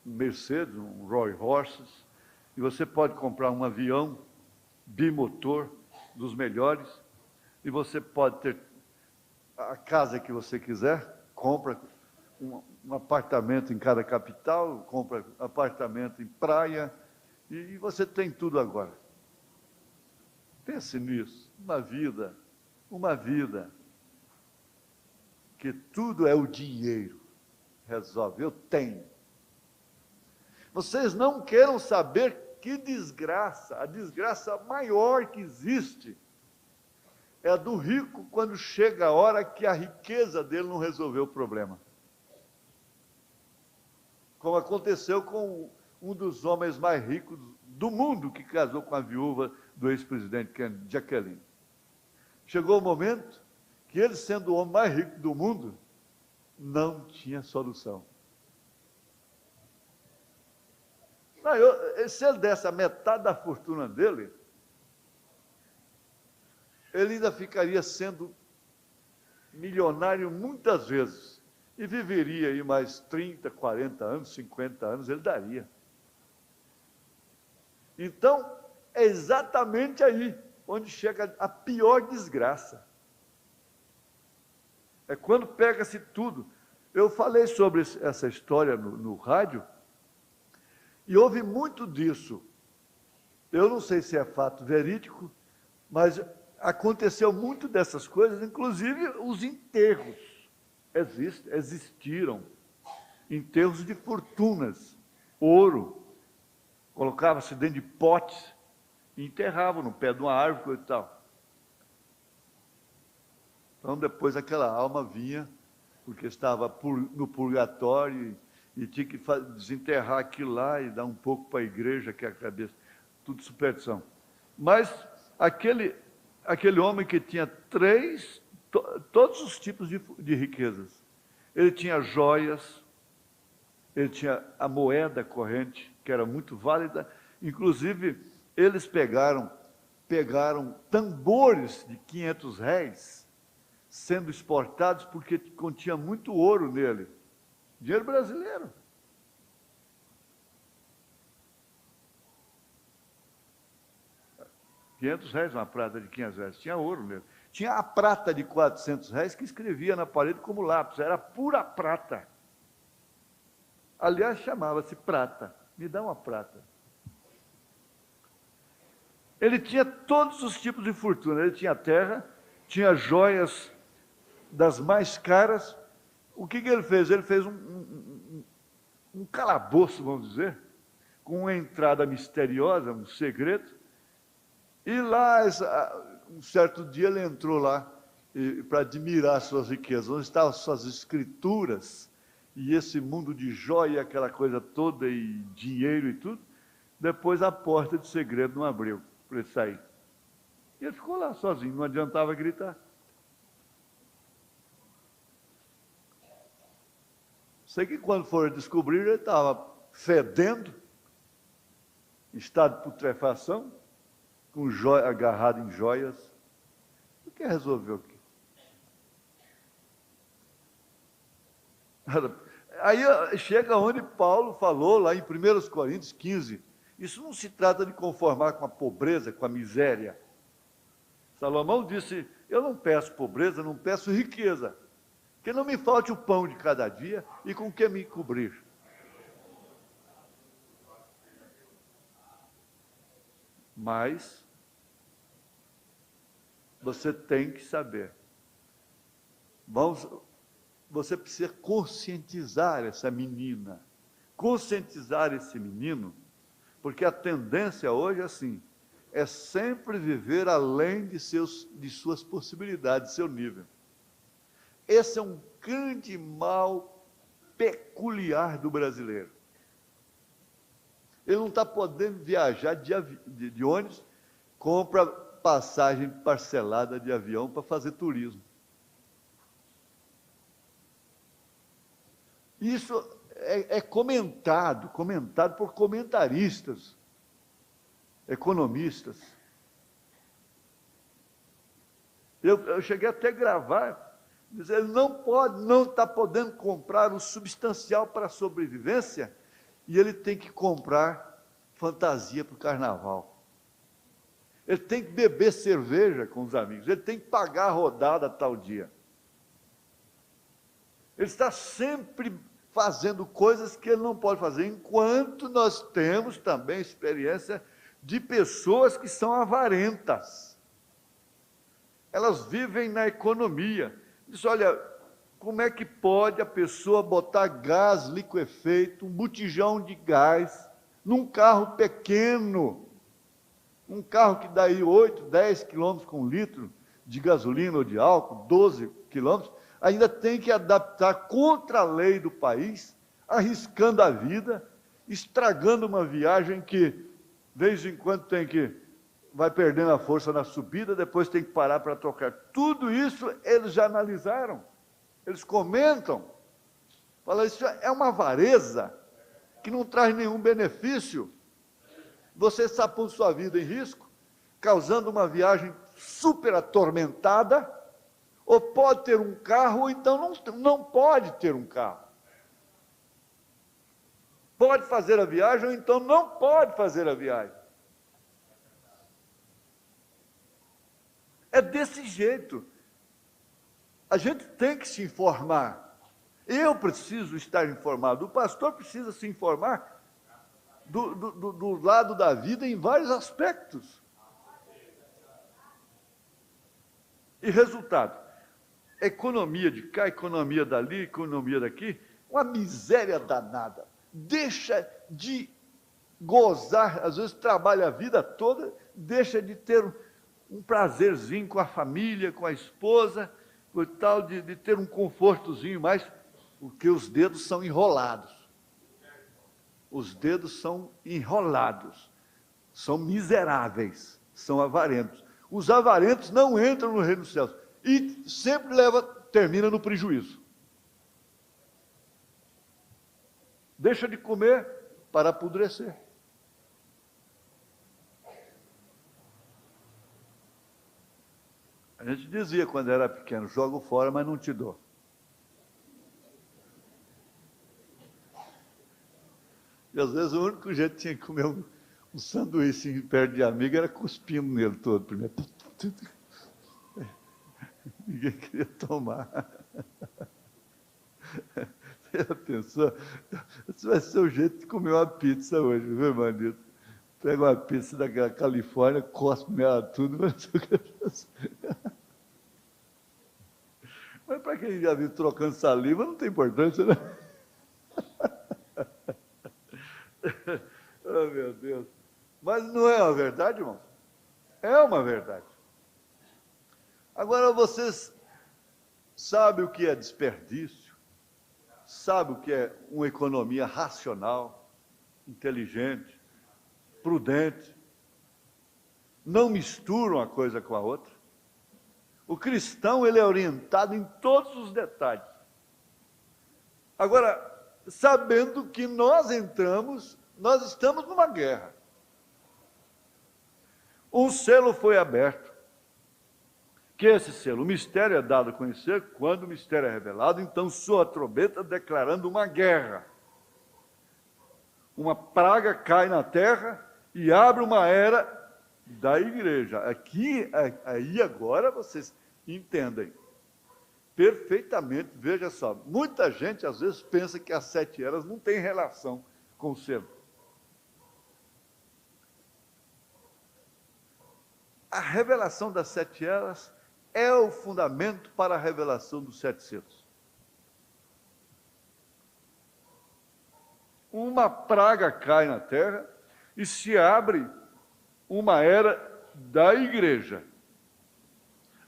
Mercedes, um Rolls Royce, e você pode comprar um avião bimotor dos melhores, e você pode ter a casa que você quiser, compra um apartamento em cada capital, compra apartamento em praia, e você tem tudo agora. Pense nisso, uma vida que tudo é o dinheiro, resolve, eu tenho. Vocês não queiram saber que desgraça, a desgraça maior que existe, é a do rico quando chega a hora que a riqueza dele não resolveu o problema. Como aconteceu com um dos homens mais ricos do mundo, que casou com a viúva do ex-presidente Kennedy, Jacqueline. Chegou o momento que ele, sendo o homem mais rico do mundo, não tinha solução. Se ele desse a metade da fortuna dele, ele ainda ficaria sendo milionário muitas vezes, e viveria aí mais 30, 40 anos, 50 anos, ele daria. Então, é exatamente aí onde chega a pior desgraça. É quando pega-se tudo. Eu falei sobre essa história no rádio, e houve muito disso. Eu não sei se é fato verídico, mas aconteceu muito dessas coisas, inclusive os enterros. Existiram enterros de fortunas, ouro, colocava-se dentro de potes e enterravam no pé de uma árvore e tal. Então, depois aquela alma vinha, porque estava no purgatório e tinha que desenterrar aquilo lá e dar um pouco para a igreja, que é a cabeça, tudo superstição. Mas aquele homem que tinha todos os tipos de riquezas. Ele tinha joias, ele tinha a moeda corrente, que era muito válida. Inclusive, eles pegaram tambores de 500 réis, sendo exportados porque continha muito ouro nele. Dinheiro brasileiro. R$500, uma prata de 500 réis, tinha ouro nele. Tinha a prata de 400 réis que escrevia na parede como lápis, era pura prata. Aliás, chamava-se prata. Me dá uma prata. Ele tinha todos os tipos de fortuna. Ele tinha terra, tinha joias das mais caras. O que ele fez? Ele fez um calabouço, vamos dizer, com uma entrada misteriosa, um segredo, E lá, um certo dia, ele entrou lá para admirar suas riquezas, onde estavam suas escrituras, e esse mundo de joia, aquela coisa toda, e dinheiro e tudo. Depois a porta de segredo não abriu para ele sair. E ele ficou lá sozinho, não adiantava gritar. Sei que quando foram descobrir, ele estava fedendo, em estado de putrefação, com joia, agarrado em joias. O que resolveu aqui? Aí chega onde Paulo falou, lá em 1 Coríntios 15, isso não se trata de conformar com a pobreza, com a miséria. Salomão disse, eu não peço pobreza, não peço riqueza, que não me falte o pão de cada dia e com que me cobrir. Mas você tem que saber. Você precisa conscientizar essa menina, conscientizar esse menino, porque a tendência hoje é assim, é sempre viver além de suas possibilidades, seu nível. Esse é um grande mal peculiar do brasileiro. Ele não está podendo viajar de ônibus, compra passagem parcelada de avião para fazer turismo. Isso é comentado por comentaristas, economistas. Eu cheguei até a gravar, dizer, ele não está podendo comprar o substancial para a sobrevivência, e ele tem que comprar fantasia para o carnaval. Ele tem que beber cerveja com os amigos, ele tem que pagar a rodada tal dia. Ele está sempre fazendo coisas que ele não pode fazer, enquanto nós temos também experiência de pessoas que são avarentas. Elas vivem na economia. Diz, olha, como é que pode a pessoa botar gás liquefeito, um botijão de gás, num carro pequeno, um carro que dá aí 8, 10 quilômetros com litro de gasolina ou de álcool, 12 quilômetros, ainda tem que adaptar contra a lei do país, arriscando a vida, estragando uma viagem que, de vez em quando, vai perdendo a força na subida, depois tem que parar para trocar. Tudo isso eles já analisaram, eles comentam, falam, isso é uma avareza que não traz nenhum benefício. Você está pondo sua vida em risco, causando uma viagem super atormentada, ou pode ter um carro, ou então não pode ter um carro. Pode fazer a viagem, ou então não pode fazer a viagem. É desse jeito. A gente tem que se informar. Eu preciso estar informado. O pastor precisa se informar do lado da vida em vários aspectos. E resultado? Economia de cá, economia dali, economia daqui, uma miséria danada. Deixa de gozar, às vezes trabalha a vida toda, deixa de ter um prazerzinho com a família, com a esposa, por tal de ter um confortozinho mais, porque os dedos são enrolados. Os dedos são enrolados, são miseráveis, são avarentos. Os avarentos não entram no reino dos céus. E sempre termina no prejuízo. Deixa de comer para apodrecer. A gente dizia quando era pequeno, jogo fora, mas não te dou. E às vezes o único jeito que tinha que comer um sanduíche perto de amigo era cuspindo nele todo primeiro. Ninguém queria tomar. Você já pensou? Esse vai ser o jeito de comer uma pizza hoje, viu, Manito? Pega uma pizza da Califórnia, cospe nela tudo, mas para quem já viu trocando saliva, não tem importância, né? Oh, meu Deus. Mas não é a verdade, irmão? É uma verdade. Agora vocês sabem o que é desperdício? Sabem o que é uma economia racional, inteligente, prudente? Não misturam uma coisa com a outra. O cristão, ele é orientado em todos os detalhes. Agora, sabendo que nós estamos numa guerra. Um selo foi aberto. Que esse selo, o mistério é dado a conhecer quando o mistério é revelado, então soa a trombeta declarando uma guerra. Uma praga cai na terra e abre uma era da igreja. Aí agora vocês entendem perfeitamente. Veja só, muita gente às vezes pensa que as 7 eras não têm relação com o selo. A revelação das 7 eras é o fundamento para a revelação dos 7 selos. Uma praga cai na terra e se abre uma era da igreja.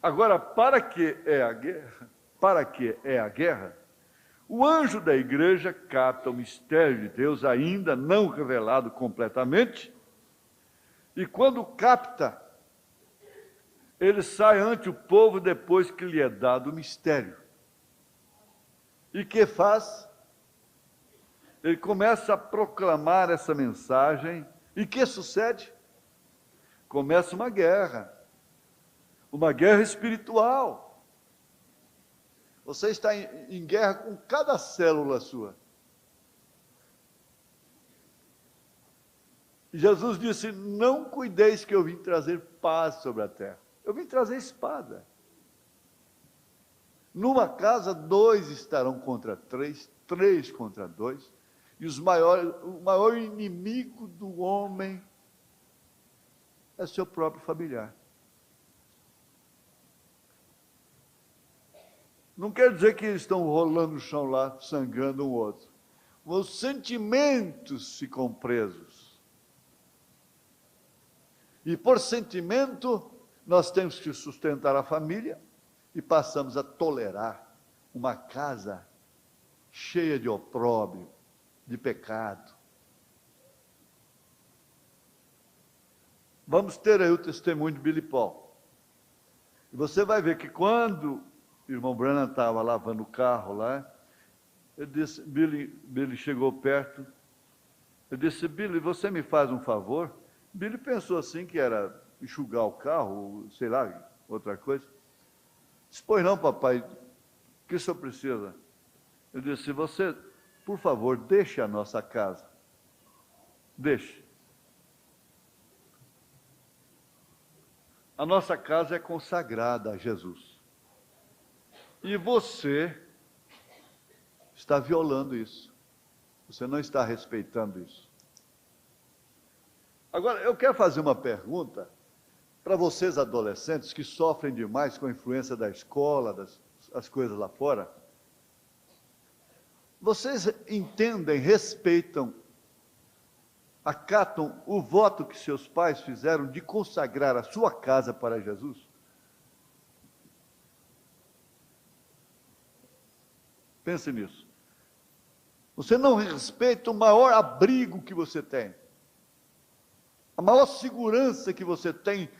Agora, para que é a guerra? Para que é a guerra? O anjo da igreja capta o mistério de Deus ainda não revelado completamente, e quando capta, ele sai ante o povo depois que lhe é dado o mistério. E que faz? Ele começa a proclamar essa mensagem, e que sucede? Começa uma guerra espiritual. Você está em guerra com cada célula sua. Jesus disse: não cuideis que eu vim trazer paz sobre a terra. Eu vim trazer espada. Numa casa, 2 estarão contra 3, 3 contra 2, e o maior inimigo do homem é seu próprio familiar. Não quer dizer que eles estão rolando no chão lá, sangrando um outro. Os sentimentos ficam presos. E por sentimento, nós temos que sustentar a família e passamos a tolerar uma casa cheia de opróbrio, de pecado. Vamos ter aí o testemunho de Billy Paul. E você vai ver que quando o irmão Branham estava lavando o carro lá, ele disse, Billy chegou perto, eu disse: Billy, você me faz um favor? Billy pensou assim que era enxugar o carro, sei lá, outra coisa. Disse: pois não, papai, o que o senhor precisa? Eu disse: você, por favor, deixe a nossa casa. Deixe. A nossa casa é consagrada a Jesus. E você está violando isso. Você não está respeitando isso. Agora, eu quero fazer uma pergunta para vocês adolescentes que sofrem demais com a influência da escola, das coisas lá fora. Vocês entendem, respeitam, acatam o voto que seus pais fizeram de consagrar a sua casa para Jesus? Pense nisso. Você não respeita o maior abrigo que você tem, a maior segurança que você tem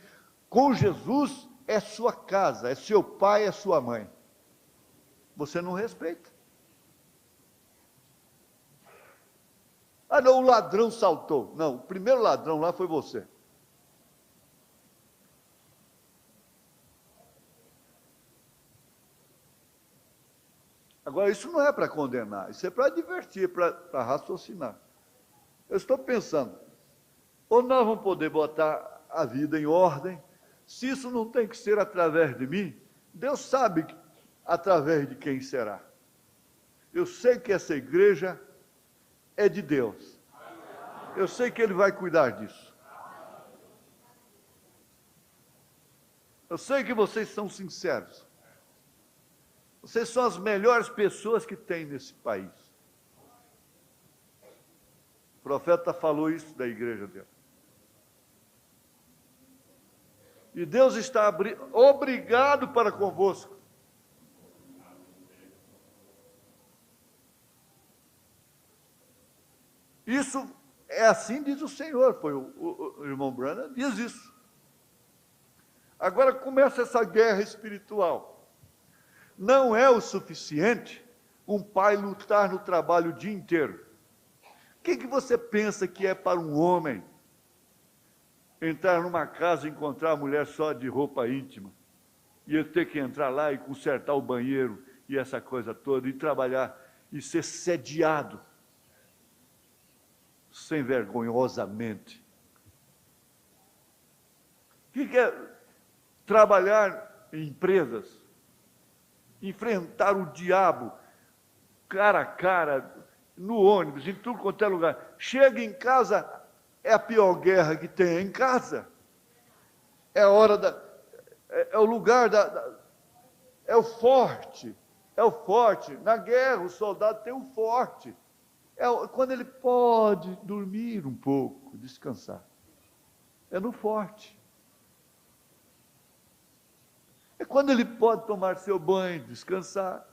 com Jesus é sua casa, é seu pai, é sua mãe. Você não respeita. Ah, não, o ladrão saltou. Não, o primeiro ladrão lá foi você. Agora, isso não é para condenar, isso é para divertir, para raciocinar. Eu estou pensando, ou nós vamos poder botar a vida em ordem, se isso não tem que ser através de mim, Deus sabe através de quem será. Eu sei que essa igreja é de Deus. Eu sei que Ele vai cuidar disso. Eu sei que vocês são sinceros. Vocês são as melhores pessoas que tem nesse país. O profeta falou isso da igreja dele. E Deus está obrigado para convosco. Isso é assim, diz o Senhor. Foi o irmão Branham diz isso. Agora começa essa guerra espiritual. Não é o suficiente um pai lutar no trabalho o dia inteiro. O que você pensa que é para um homem entrar numa casa e encontrar a mulher só de roupa íntima? E ele ter que entrar lá e consertar o banheiro e essa coisa toda, e trabalhar, e ser sediado, sem vergonhosamente. O que é trabalhar em empresas? Enfrentar o diabo, cara a cara, no ônibus, em tudo quanto é lugar. Chega em casa, é a pior guerra que tem, é em casa. É a hora é o lugar é o forte. É o forte. Na guerra, o soldado tem um forte. Quando ele pode dormir um pouco, descansar. É no forte. É quando ele pode tomar seu banho, descansar.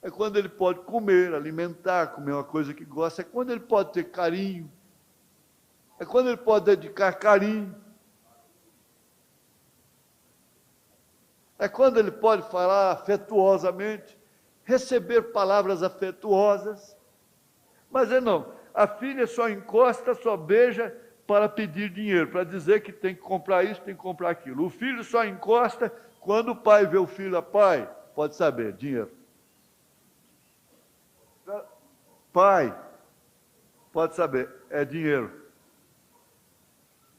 É quando ele pode comer, alimentar, comer uma coisa que gosta. É quando ele pode ter carinho. É quando ele pode dedicar carinho. É quando ele pode falar afetuosamente, receber palavras afetuosas. Mas não, a filha só encosta, só beija para pedir dinheiro, para dizer que tem que comprar isso, tem que comprar aquilo. O filho só encosta quando o pai vê o filho, pai, pode saber, dinheiro. Pai, pode saber, é dinheiro.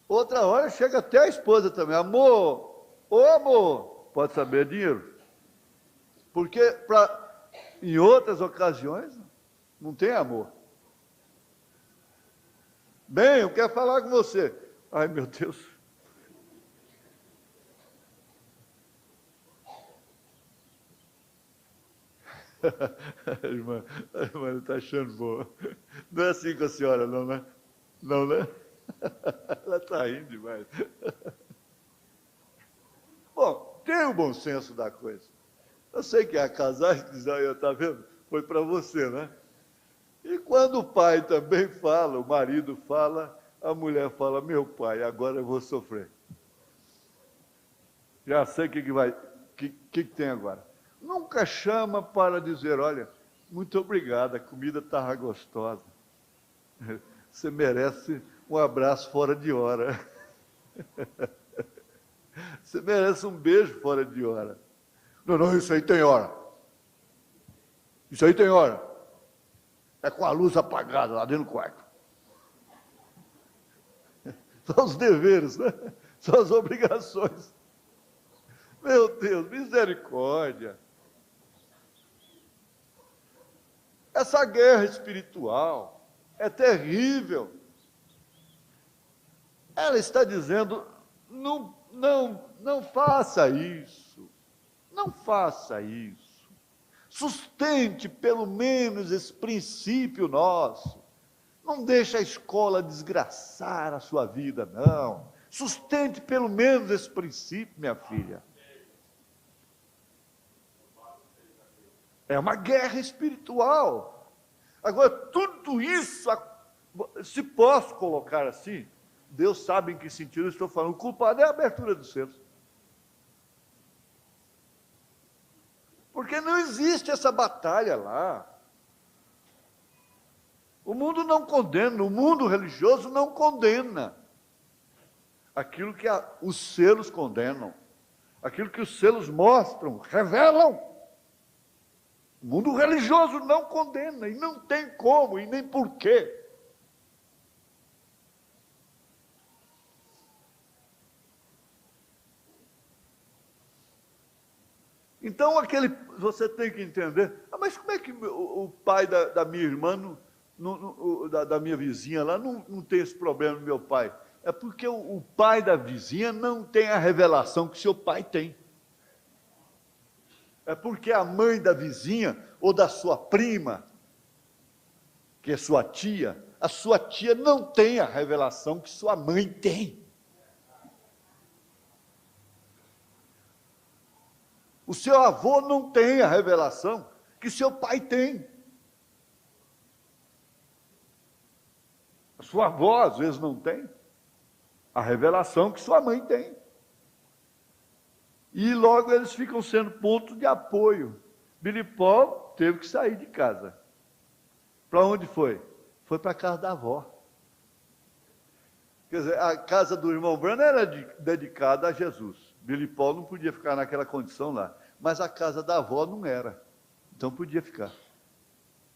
Outra hora chega até a esposa também, amor, ô amor, pode saber, é dinheiro. Porque em outras ocasiões não tem amor. Bem, eu quero falar com você. Ai, meu Deus. A irmã está achando boa. Não é assim com a senhora, não, né? Não, né? Ela está rindo demais. Bom, tem o bom senso da coisa. Eu sei que há casais que dizem, está vendo? Foi para você, né? E quando o pai também fala, o marido fala, a mulher fala, meu pai, agora eu vou sofrer. Já sei o que tem agora. Nunca chama para dizer, olha, muito obrigado, a comida estava gostosa. Você merece um abraço fora de hora. Você merece um beijo fora de hora. Não, isso aí tem hora. Isso aí tem hora. É com a luz apagada lá dentro do quarto. São os deveres, né? São as obrigações. Meu Deus, misericórdia. Essa guerra espiritual é terrível. Ela está dizendo, não faça isso. Não faça isso. Sustente pelo menos esse princípio nosso. Não deixe a escola desgraçar a sua vida, não. Sustente pelo menos esse princípio, minha filha. É uma guerra espiritual. Agora, tudo isso, se posso colocar assim, Deus sabe em que sentido eu estou falando. O culpado é a abertura dos céus. Porque não existe essa batalha lá. O mundo não condena, o mundo religioso não condena aquilo que os selos condenam, aquilo que os selos mostram, revelam. O mundo religioso não condena, e não tem como, e nem porquê. Então, você tem que entender, mas como é que o pai da minha irmã, da minha vizinha lá, não tem esse problema do meu pai? É porque o pai da vizinha não tem a revelação que seu pai tem. É porque a mãe da vizinha, ou da sua prima, que é sua tia, a sua tia não tem a revelação que sua mãe tem. O seu avô não tem a revelação que seu pai tem. A sua avó, às vezes, não tem a revelação que sua mãe tem. E logo eles ficam sendo ponto de apoio. Billy Paul teve que sair de casa. Para onde foi? Foi para a casa da avó. Quer dizer, a casa do irmão Branham era dedicada a Jesus. Billy Paul não podia ficar naquela condição lá. Mas a casa da avó não era. Então podia ficar.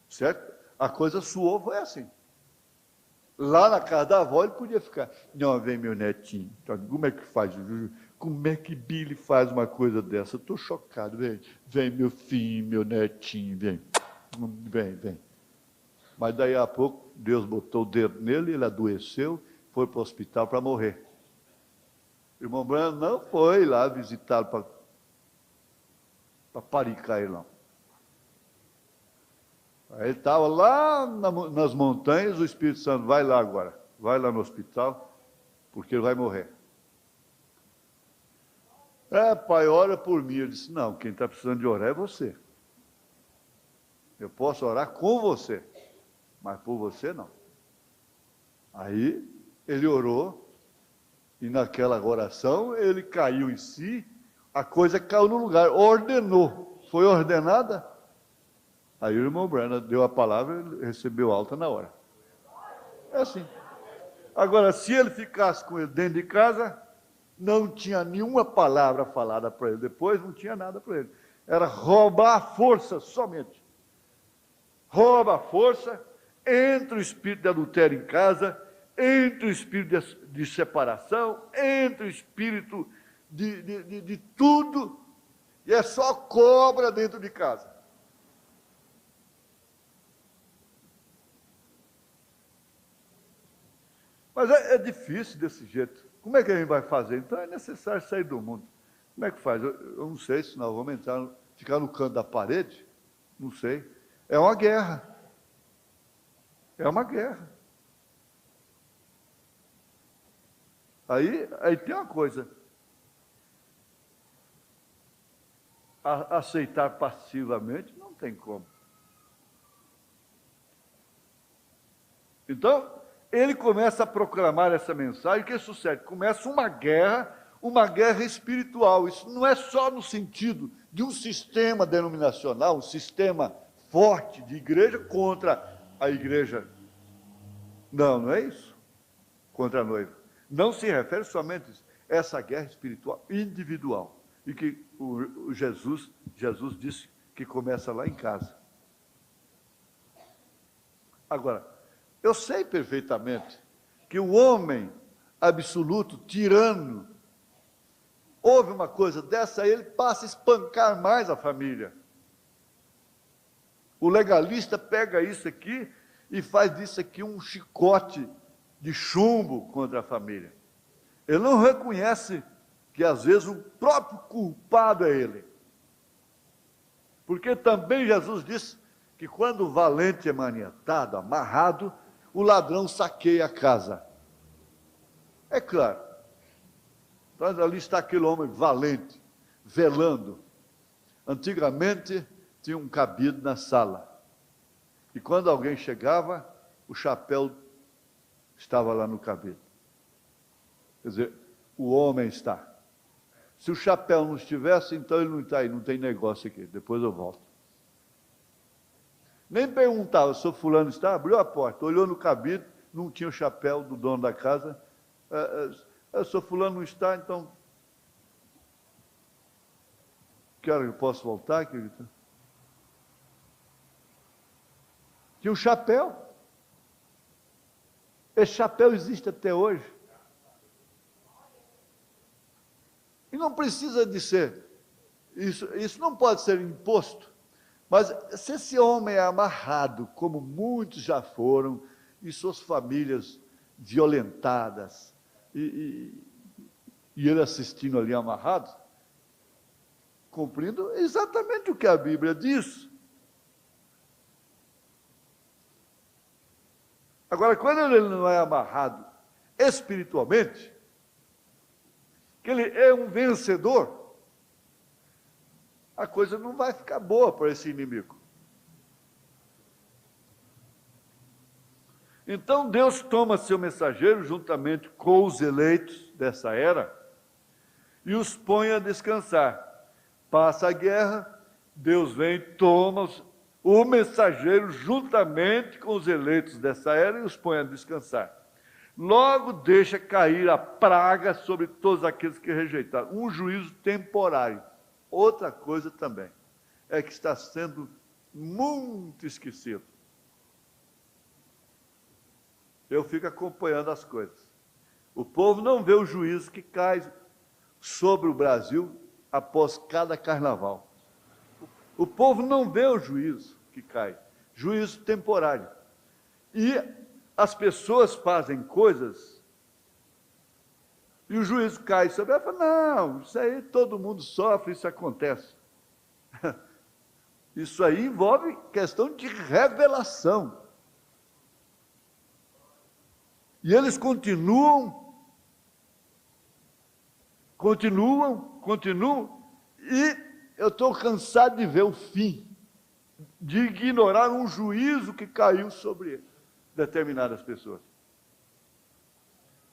Certo? A coisa suou, foi assim. Lá na casa da avó ele podia ficar. Não, vem meu netinho. Como é que faz? Como é que Billy faz uma coisa dessa? Estou chocado. Vem meu filho, meu netinho, vem. Vem. Mas daí a pouco Deus botou o dedo nele, ele adoeceu, foi para o hospital para morrer. O irmão Branham não foi lá visitá-lo para paricar ele, não. Aí ele estava lá nas montanhas, o Espírito Santo, vai lá agora, vai lá no hospital, porque ele vai morrer. Pai, ora por mim. Eu disse, não, quem está precisando de orar é você. Eu posso orar com você, mas por você não. Aí ele orou, e naquela oração ele caiu em si, a coisa caiu no lugar, ordenou, foi ordenada. Aí o irmão Branham deu a palavra e recebeu alta na hora. É assim. Agora, se ele ficasse com ele dentro de casa, não tinha nenhuma palavra falada para ele. Depois não tinha nada para ele. Era roubar a força somente. Rouba a força, entra o espírito de adultério em casa, entra o espírito de separação, entra o espírito de tudo, e é só cobra dentro de casa. Mas é difícil desse jeito. Como é que a gente vai fazer? Então é necessário sair do mundo. Como é que faz? Eu não sei se nós vamos ficar no canto da parede. Não sei. É uma guerra. É uma guerra. Aí tem uma coisa. Aceitar passivamente não tem como. Então, ele começa a proclamar essa mensagem. O que sucede? Começa uma guerra espiritual. Isso não é só no sentido de um sistema denominacional, um sistema forte de igreja contra a igreja. Não é isso. Contra a noiva. Não se refere somente a essa guerra espiritual individual. E que Jesus disse que começa lá em casa. Agora, eu sei perfeitamente que o homem absoluto, tirano, ouve uma coisa dessa, ele passa a espancar mais a família. O legalista pega isso aqui e faz disso aqui um chicote de chumbo contra a família. Ele não reconhece que às vezes o próprio culpado é ele. Porque também Jesus disse que quando o valente é maniatado, amarrado, o ladrão saqueia a casa. É claro. Então ali está aquele homem valente, velando. Antigamente tinha um cabide na sala. E quando alguém chegava, o chapéu estava lá no cabide. Quer dizer, o homem está. Se o chapéu não estivesse, então ele não está aí, não tem negócio aqui, depois eu volto. Nem perguntava se o fulano está, abriu a porta, olhou no cabide, não tinha o chapéu do dono da casa. Se o fulano não está, então... Que hora eu posso voltar, querido? Tinha um chapéu. Esse chapéu existe até hoje. E não precisa de ser, isso não pode ser imposto, mas se esse homem é amarrado, como muitos já foram, e suas famílias violentadas, e ele assistindo ali amarrado, cumprindo exatamente o que a Bíblia diz. Agora, quando ele não é amarrado espiritualmente, que ele é um vencedor, a coisa não vai ficar boa para esse inimigo. Então Deus toma seu mensageiro juntamente com os eleitos dessa era e os põe a descansar. Passa a guerra, Deus vem, toma o mensageiro juntamente com os eleitos dessa era e os põe a descansar. Logo deixa cair a praga sobre todos aqueles que rejeitaram. Um juízo temporário. Outra coisa também é que está sendo muito esquecido. Eu fico acompanhando as coisas. O povo não vê o juízo que cai sobre o Brasil após cada carnaval. O povo não vê o juízo que cai, juízo temporário. E as pessoas fazem coisas e o juízo cai sobre ela e fala, não, isso aí todo mundo sofre, isso acontece. Isso aí envolve questão de revelação. E eles continuam, e eu estou cansado de ver o fim, de ignorar um juízo que caiu sobre determinadas pessoas.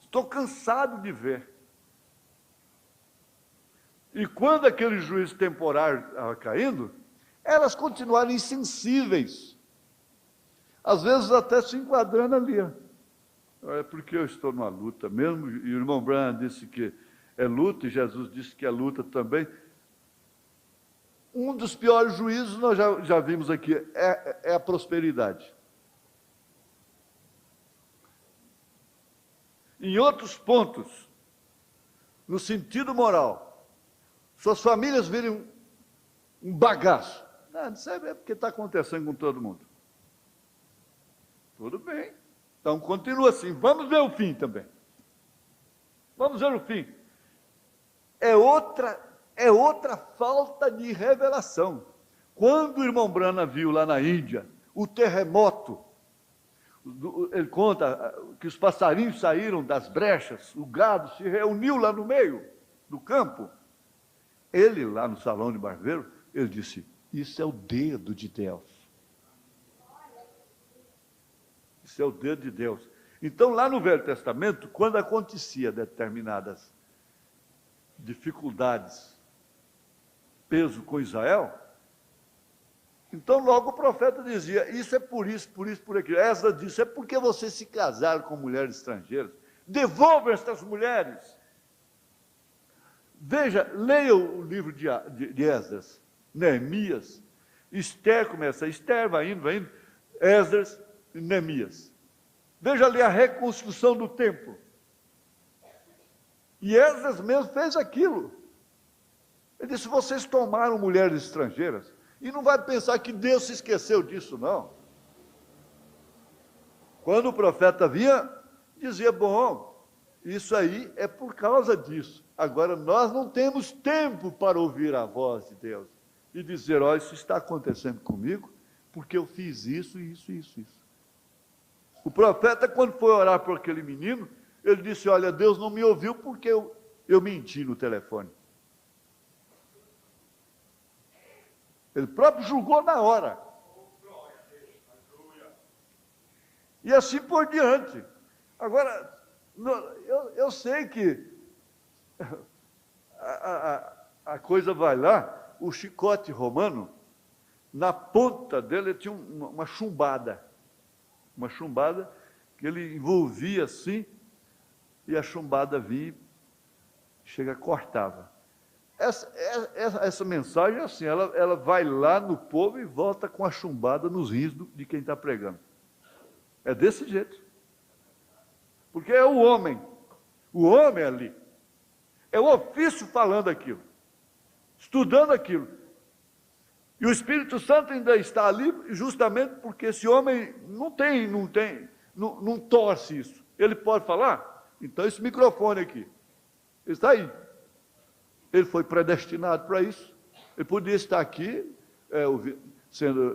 Estou cansado de ver. E quando aquele juízo temporário estava caindo, elas continuaram insensíveis, às vezes até se enquadrando ali. É porque eu estou numa luta mesmo, e o irmão Branham disse que é luta, e Jesus disse que é luta também. Um dos piores juízos, nós já vimos aqui, é a prosperidade. Em outros pontos, no sentido moral, suas famílias virem um bagaço. Não sabe, é porque está acontecendo com todo mundo. Tudo bem. Então, continua assim. Vamos ver o fim também. Vamos ver o fim. É outra falta de revelação. Quando o irmão Branham viu lá na Índia o terremoto, ele conta que os passarinhos saíram das brechas, o gado se reuniu lá no meio do campo. Ele, lá no salão de barbeiro, ele disse, isso é o dedo de Deus. Isso é o dedo de Deus. Então, lá no Velho Testamento, quando acontecia determinadas dificuldades, peso com Israel, então logo o profeta dizia, isso é por isso, por aquilo. Esdras disse, é porque vocês se casaram com mulheres estrangeiras. Devolvam estas mulheres. Veja, leia o livro de Esdras, Neemias, Esther começa, Esther vai indo, Esdras e Neemias. Veja ali a reconstrução do templo. E Esdras mesmo fez aquilo. Ele disse, vocês tomaram mulheres estrangeiras, e não vai pensar que Deus se esqueceu disso, não. Quando o profeta vinha, dizia, bom, isso aí é por causa disso. Agora, nós não temos tempo para ouvir a voz de Deus e dizer, olha, isso está acontecendo comigo, porque eu fiz isso, isso. O profeta, quando foi orar por aquele menino, ele disse, olha, Deus não me ouviu porque eu menti no telefone. Ele próprio julgou na hora. E assim por diante. Agora, eu sei que a coisa vai lá, o chicote romano, na ponta dele tinha uma chumbada. Uma chumbada que ele envolvia assim, e a chumbada vinha, chega, cortava. Essa mensagem é assim, ela vai lá no povo e volta com a chumbada nos rins de quem está pregando. É desse jeito. Porque é o homem ali. É o ofício falando aquilo, estudando aquilo. E o Espírito Santo ainda está ali justamente porque esse homem não torce isso. Ele pode falar? Então esse microfone aqui, ele está aí. Ele foi predestinado para isso. Ele podia estar aqui,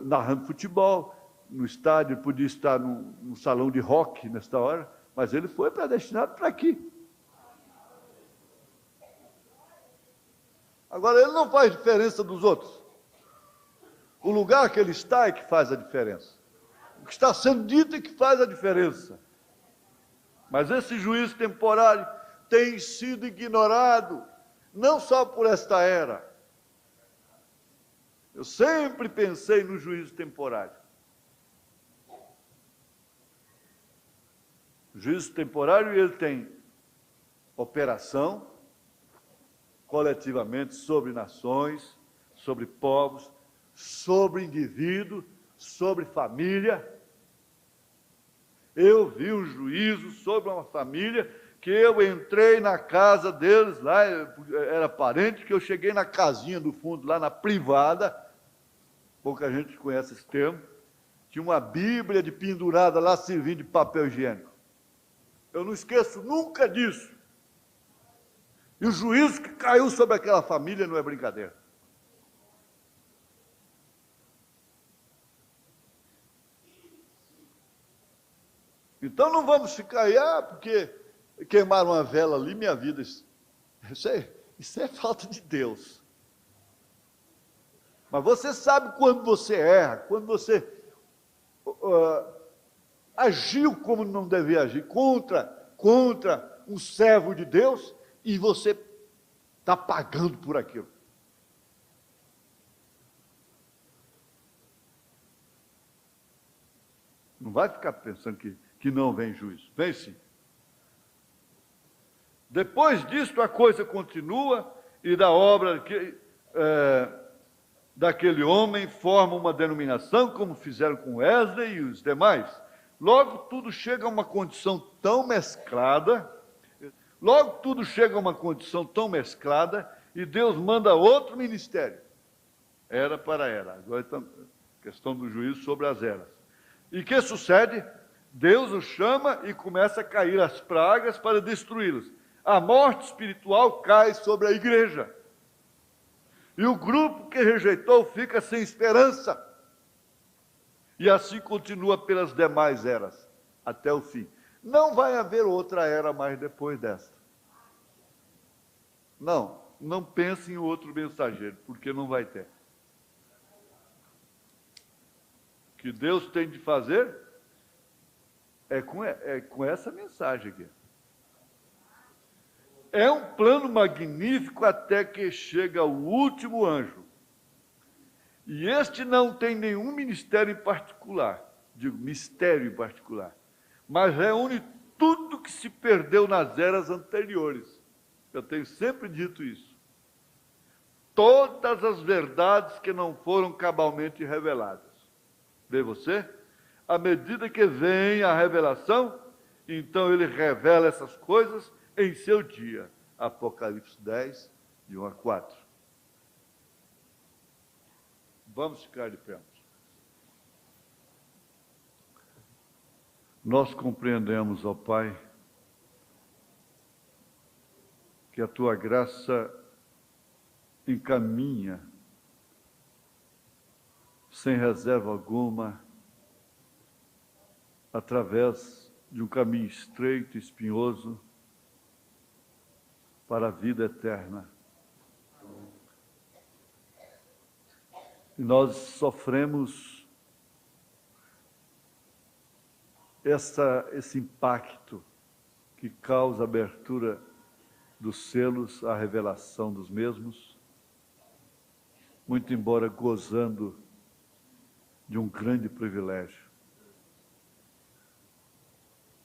narrando futebol, no estádio, ele podia estar num salão de rock nesta hora, mas ele foi predestinado para aqui. Agora, ele não faz diferença dos outros. O lugar que ele está é que faz a diferença. O que está sendo dito é que faz a diferença. Mas esse juízo temporário tem sido ignorado, não só por esta era. Eu sempre pensei no juízo temporário. O juízo temporário, ele tem operação, coletivamente, sobre nações, sobre povos, sobre indivíduos, sobre família. Eu vi um juízo sobre uma família que eu entrei na casa deles, lá era parente, que eu cheguei na casinha do fundo, lá na privada, pouca gente conhece esse termo, tinha uma Bíblia de pendurada lá servindo de papel higiênico. Eu não esqueço nunca disso. E o juízo que caiu sobre aquela família não é brincadeira. Então não vamos ficar aí, porque queimaram uma vela ali, minha vida. Isso é falta de Deus. Mas você sabe quando você erra, quando você agiu como não devia agir, contra um servo de Deus, e você está pagando por aquilo. Não vai ficar pensando que não vem juízo. Vem sim. Depois disto, a coisa continua, e da obra daquele homem forma uma denominação, como fizeram com Wesley e os demais. Logo tudo chega a uma condição tão mesclada, e Deus manda outro ministério. Era para era. Agora está questão do juízo sobre as eras. E o que sucede? Deus os chama e começa a cair as pragas para destruí-los. A morte espiritual cai sobre a igreja. E o grupo que rejeitou fica sem esperança. E assim continua pelas demais eras, até o fim. Não vai haver outra era mais depois desta. Não pense em outro mensageiro, porque não vai ter. O que Deus tem de fazer é com essa mensagem aqui. É um plano magnífico até que chega o último anjo. E este não tem nenhum ministério em particular, mistério em particular, mas reúne tudo que se perdeu nas eras anteriores. Eu tenho sempre dito isso. Todas as verdades que não foram cabalmente reveladas. Vê você? À medida que vem a revelação, então ele revela essas coisas em seu dia. Apocalipse 10, de 1 a 4. Vamos ficar de pé. Nós compreendemos, ó Pai, que a Tua graça encaminha, sem reserva alguma, através de um caminho estreito e espinhoso, para a vida eterna. E nós sofremos esse impacto que causa a abertura dos selos, a revelação dos mesmos, muito embora gozando de um grande privilégio.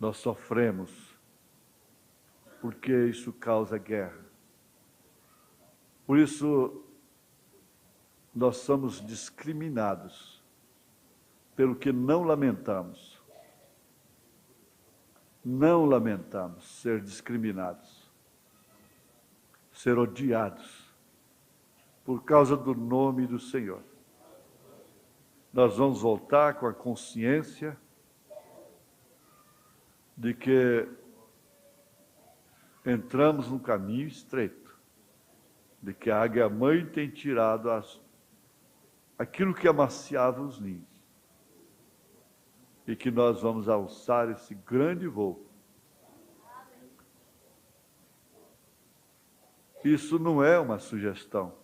Nós sofremos porque isso causa guerra. Por isso, nós somos discriminados, pelo que não lamentamos. Não lamentamos ser discriminados, ser odiados, por causa do nome do Senhor. Nós vamos voltar com a consciência de que entramos num caminho estreito, de que a águia-mãe tem tirado aquilo que amaciava os ninhos, e que nós vamos alçar esse grande voo. Isso não é uma sugestão.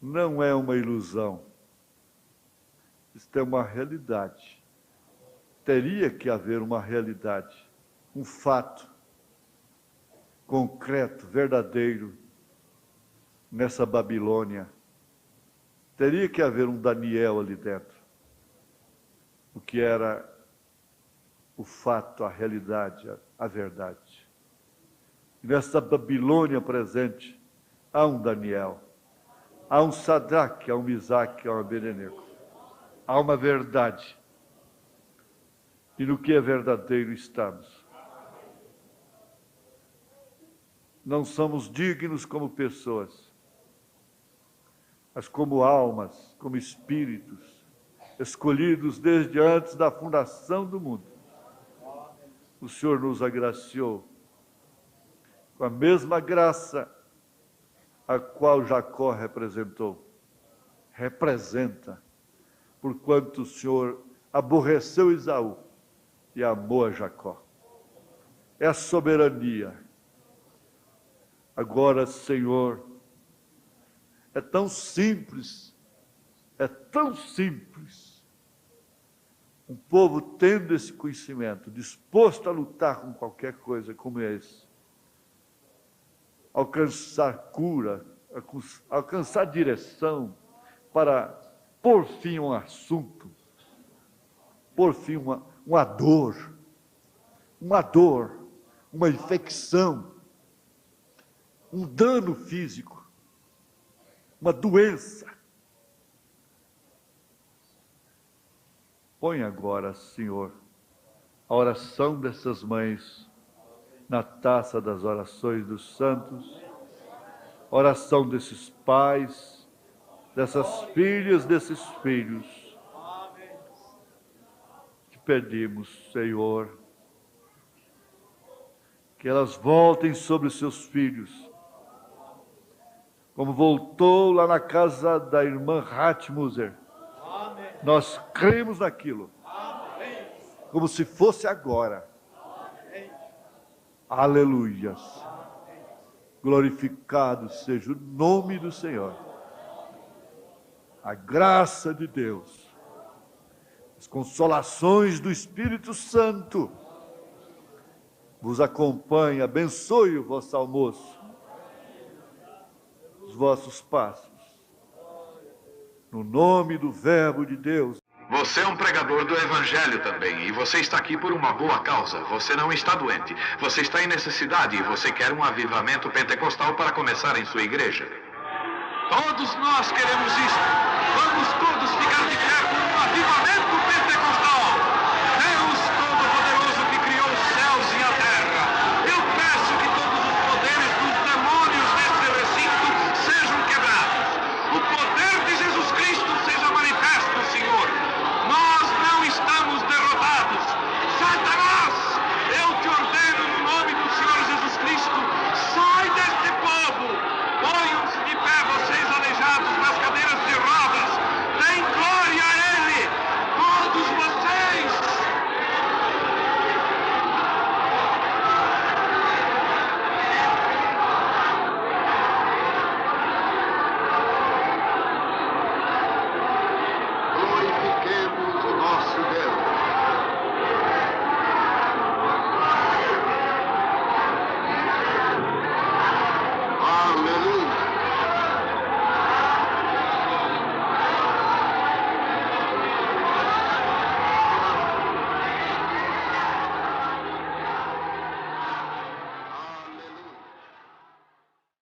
não é uma ilusão. Isto é uma realidade. Teria que haver uma realidade, um fato concreto, verdadeiro, nessa Babilônia. Teria que haver um Daniel ali dentro. O que era o fato, a realidade, a verdade. E nessa Babilônia presente, há um Daniel, há um Sadraque, há um Misaque, há um Abednego. Há uma verdade. E no que é verdadeiro estamos. Não somos dignos como pessoas, mas como almas, como espíritos, escolhidos desde antes da fundação do mundo. O Senhor nos agraciou com a mesma graça a qual Jacó representa, porquanto o Senhor aborreceu Esaú e amou a Jacó. É a soberania. Agora, Senhor, é tão simples, um povo tendo esse conhecimento, disposto a lutar com qualquer coisa como esse, alcançar cura, alcançar direção para pôr fim a um assunto, pôr fim a uma dor, uma infecção, um dano físico, uma doença. Põe agora, Senhor, a oração dessas mães na taça das orações dos santos, oração desses pais, dessas filhas, desses filhos que pedimos, Senhor, que elas voltem sobre os seus filhos, como voltou lá na casa da irmã Ratmuser. Nós cremos naquilo, como se fosse agora. Aleluias. Glorificado seja o nome do Senhor. A graça de Deus, as consolações do Espírito Santo vos acompanhe, abençoe o vosso almoço, os vossos passos. No nome do Verbo de Deus. Você é um pregador do Evangelho também, e você está aqui por uma boa causa. Você não está doente, você está em necessidade e você quer um avivamento pentecostal para começar em sua igreja. Todos nós queremos isso. Vamos todos ficar de pé por um avivamento pentecostal.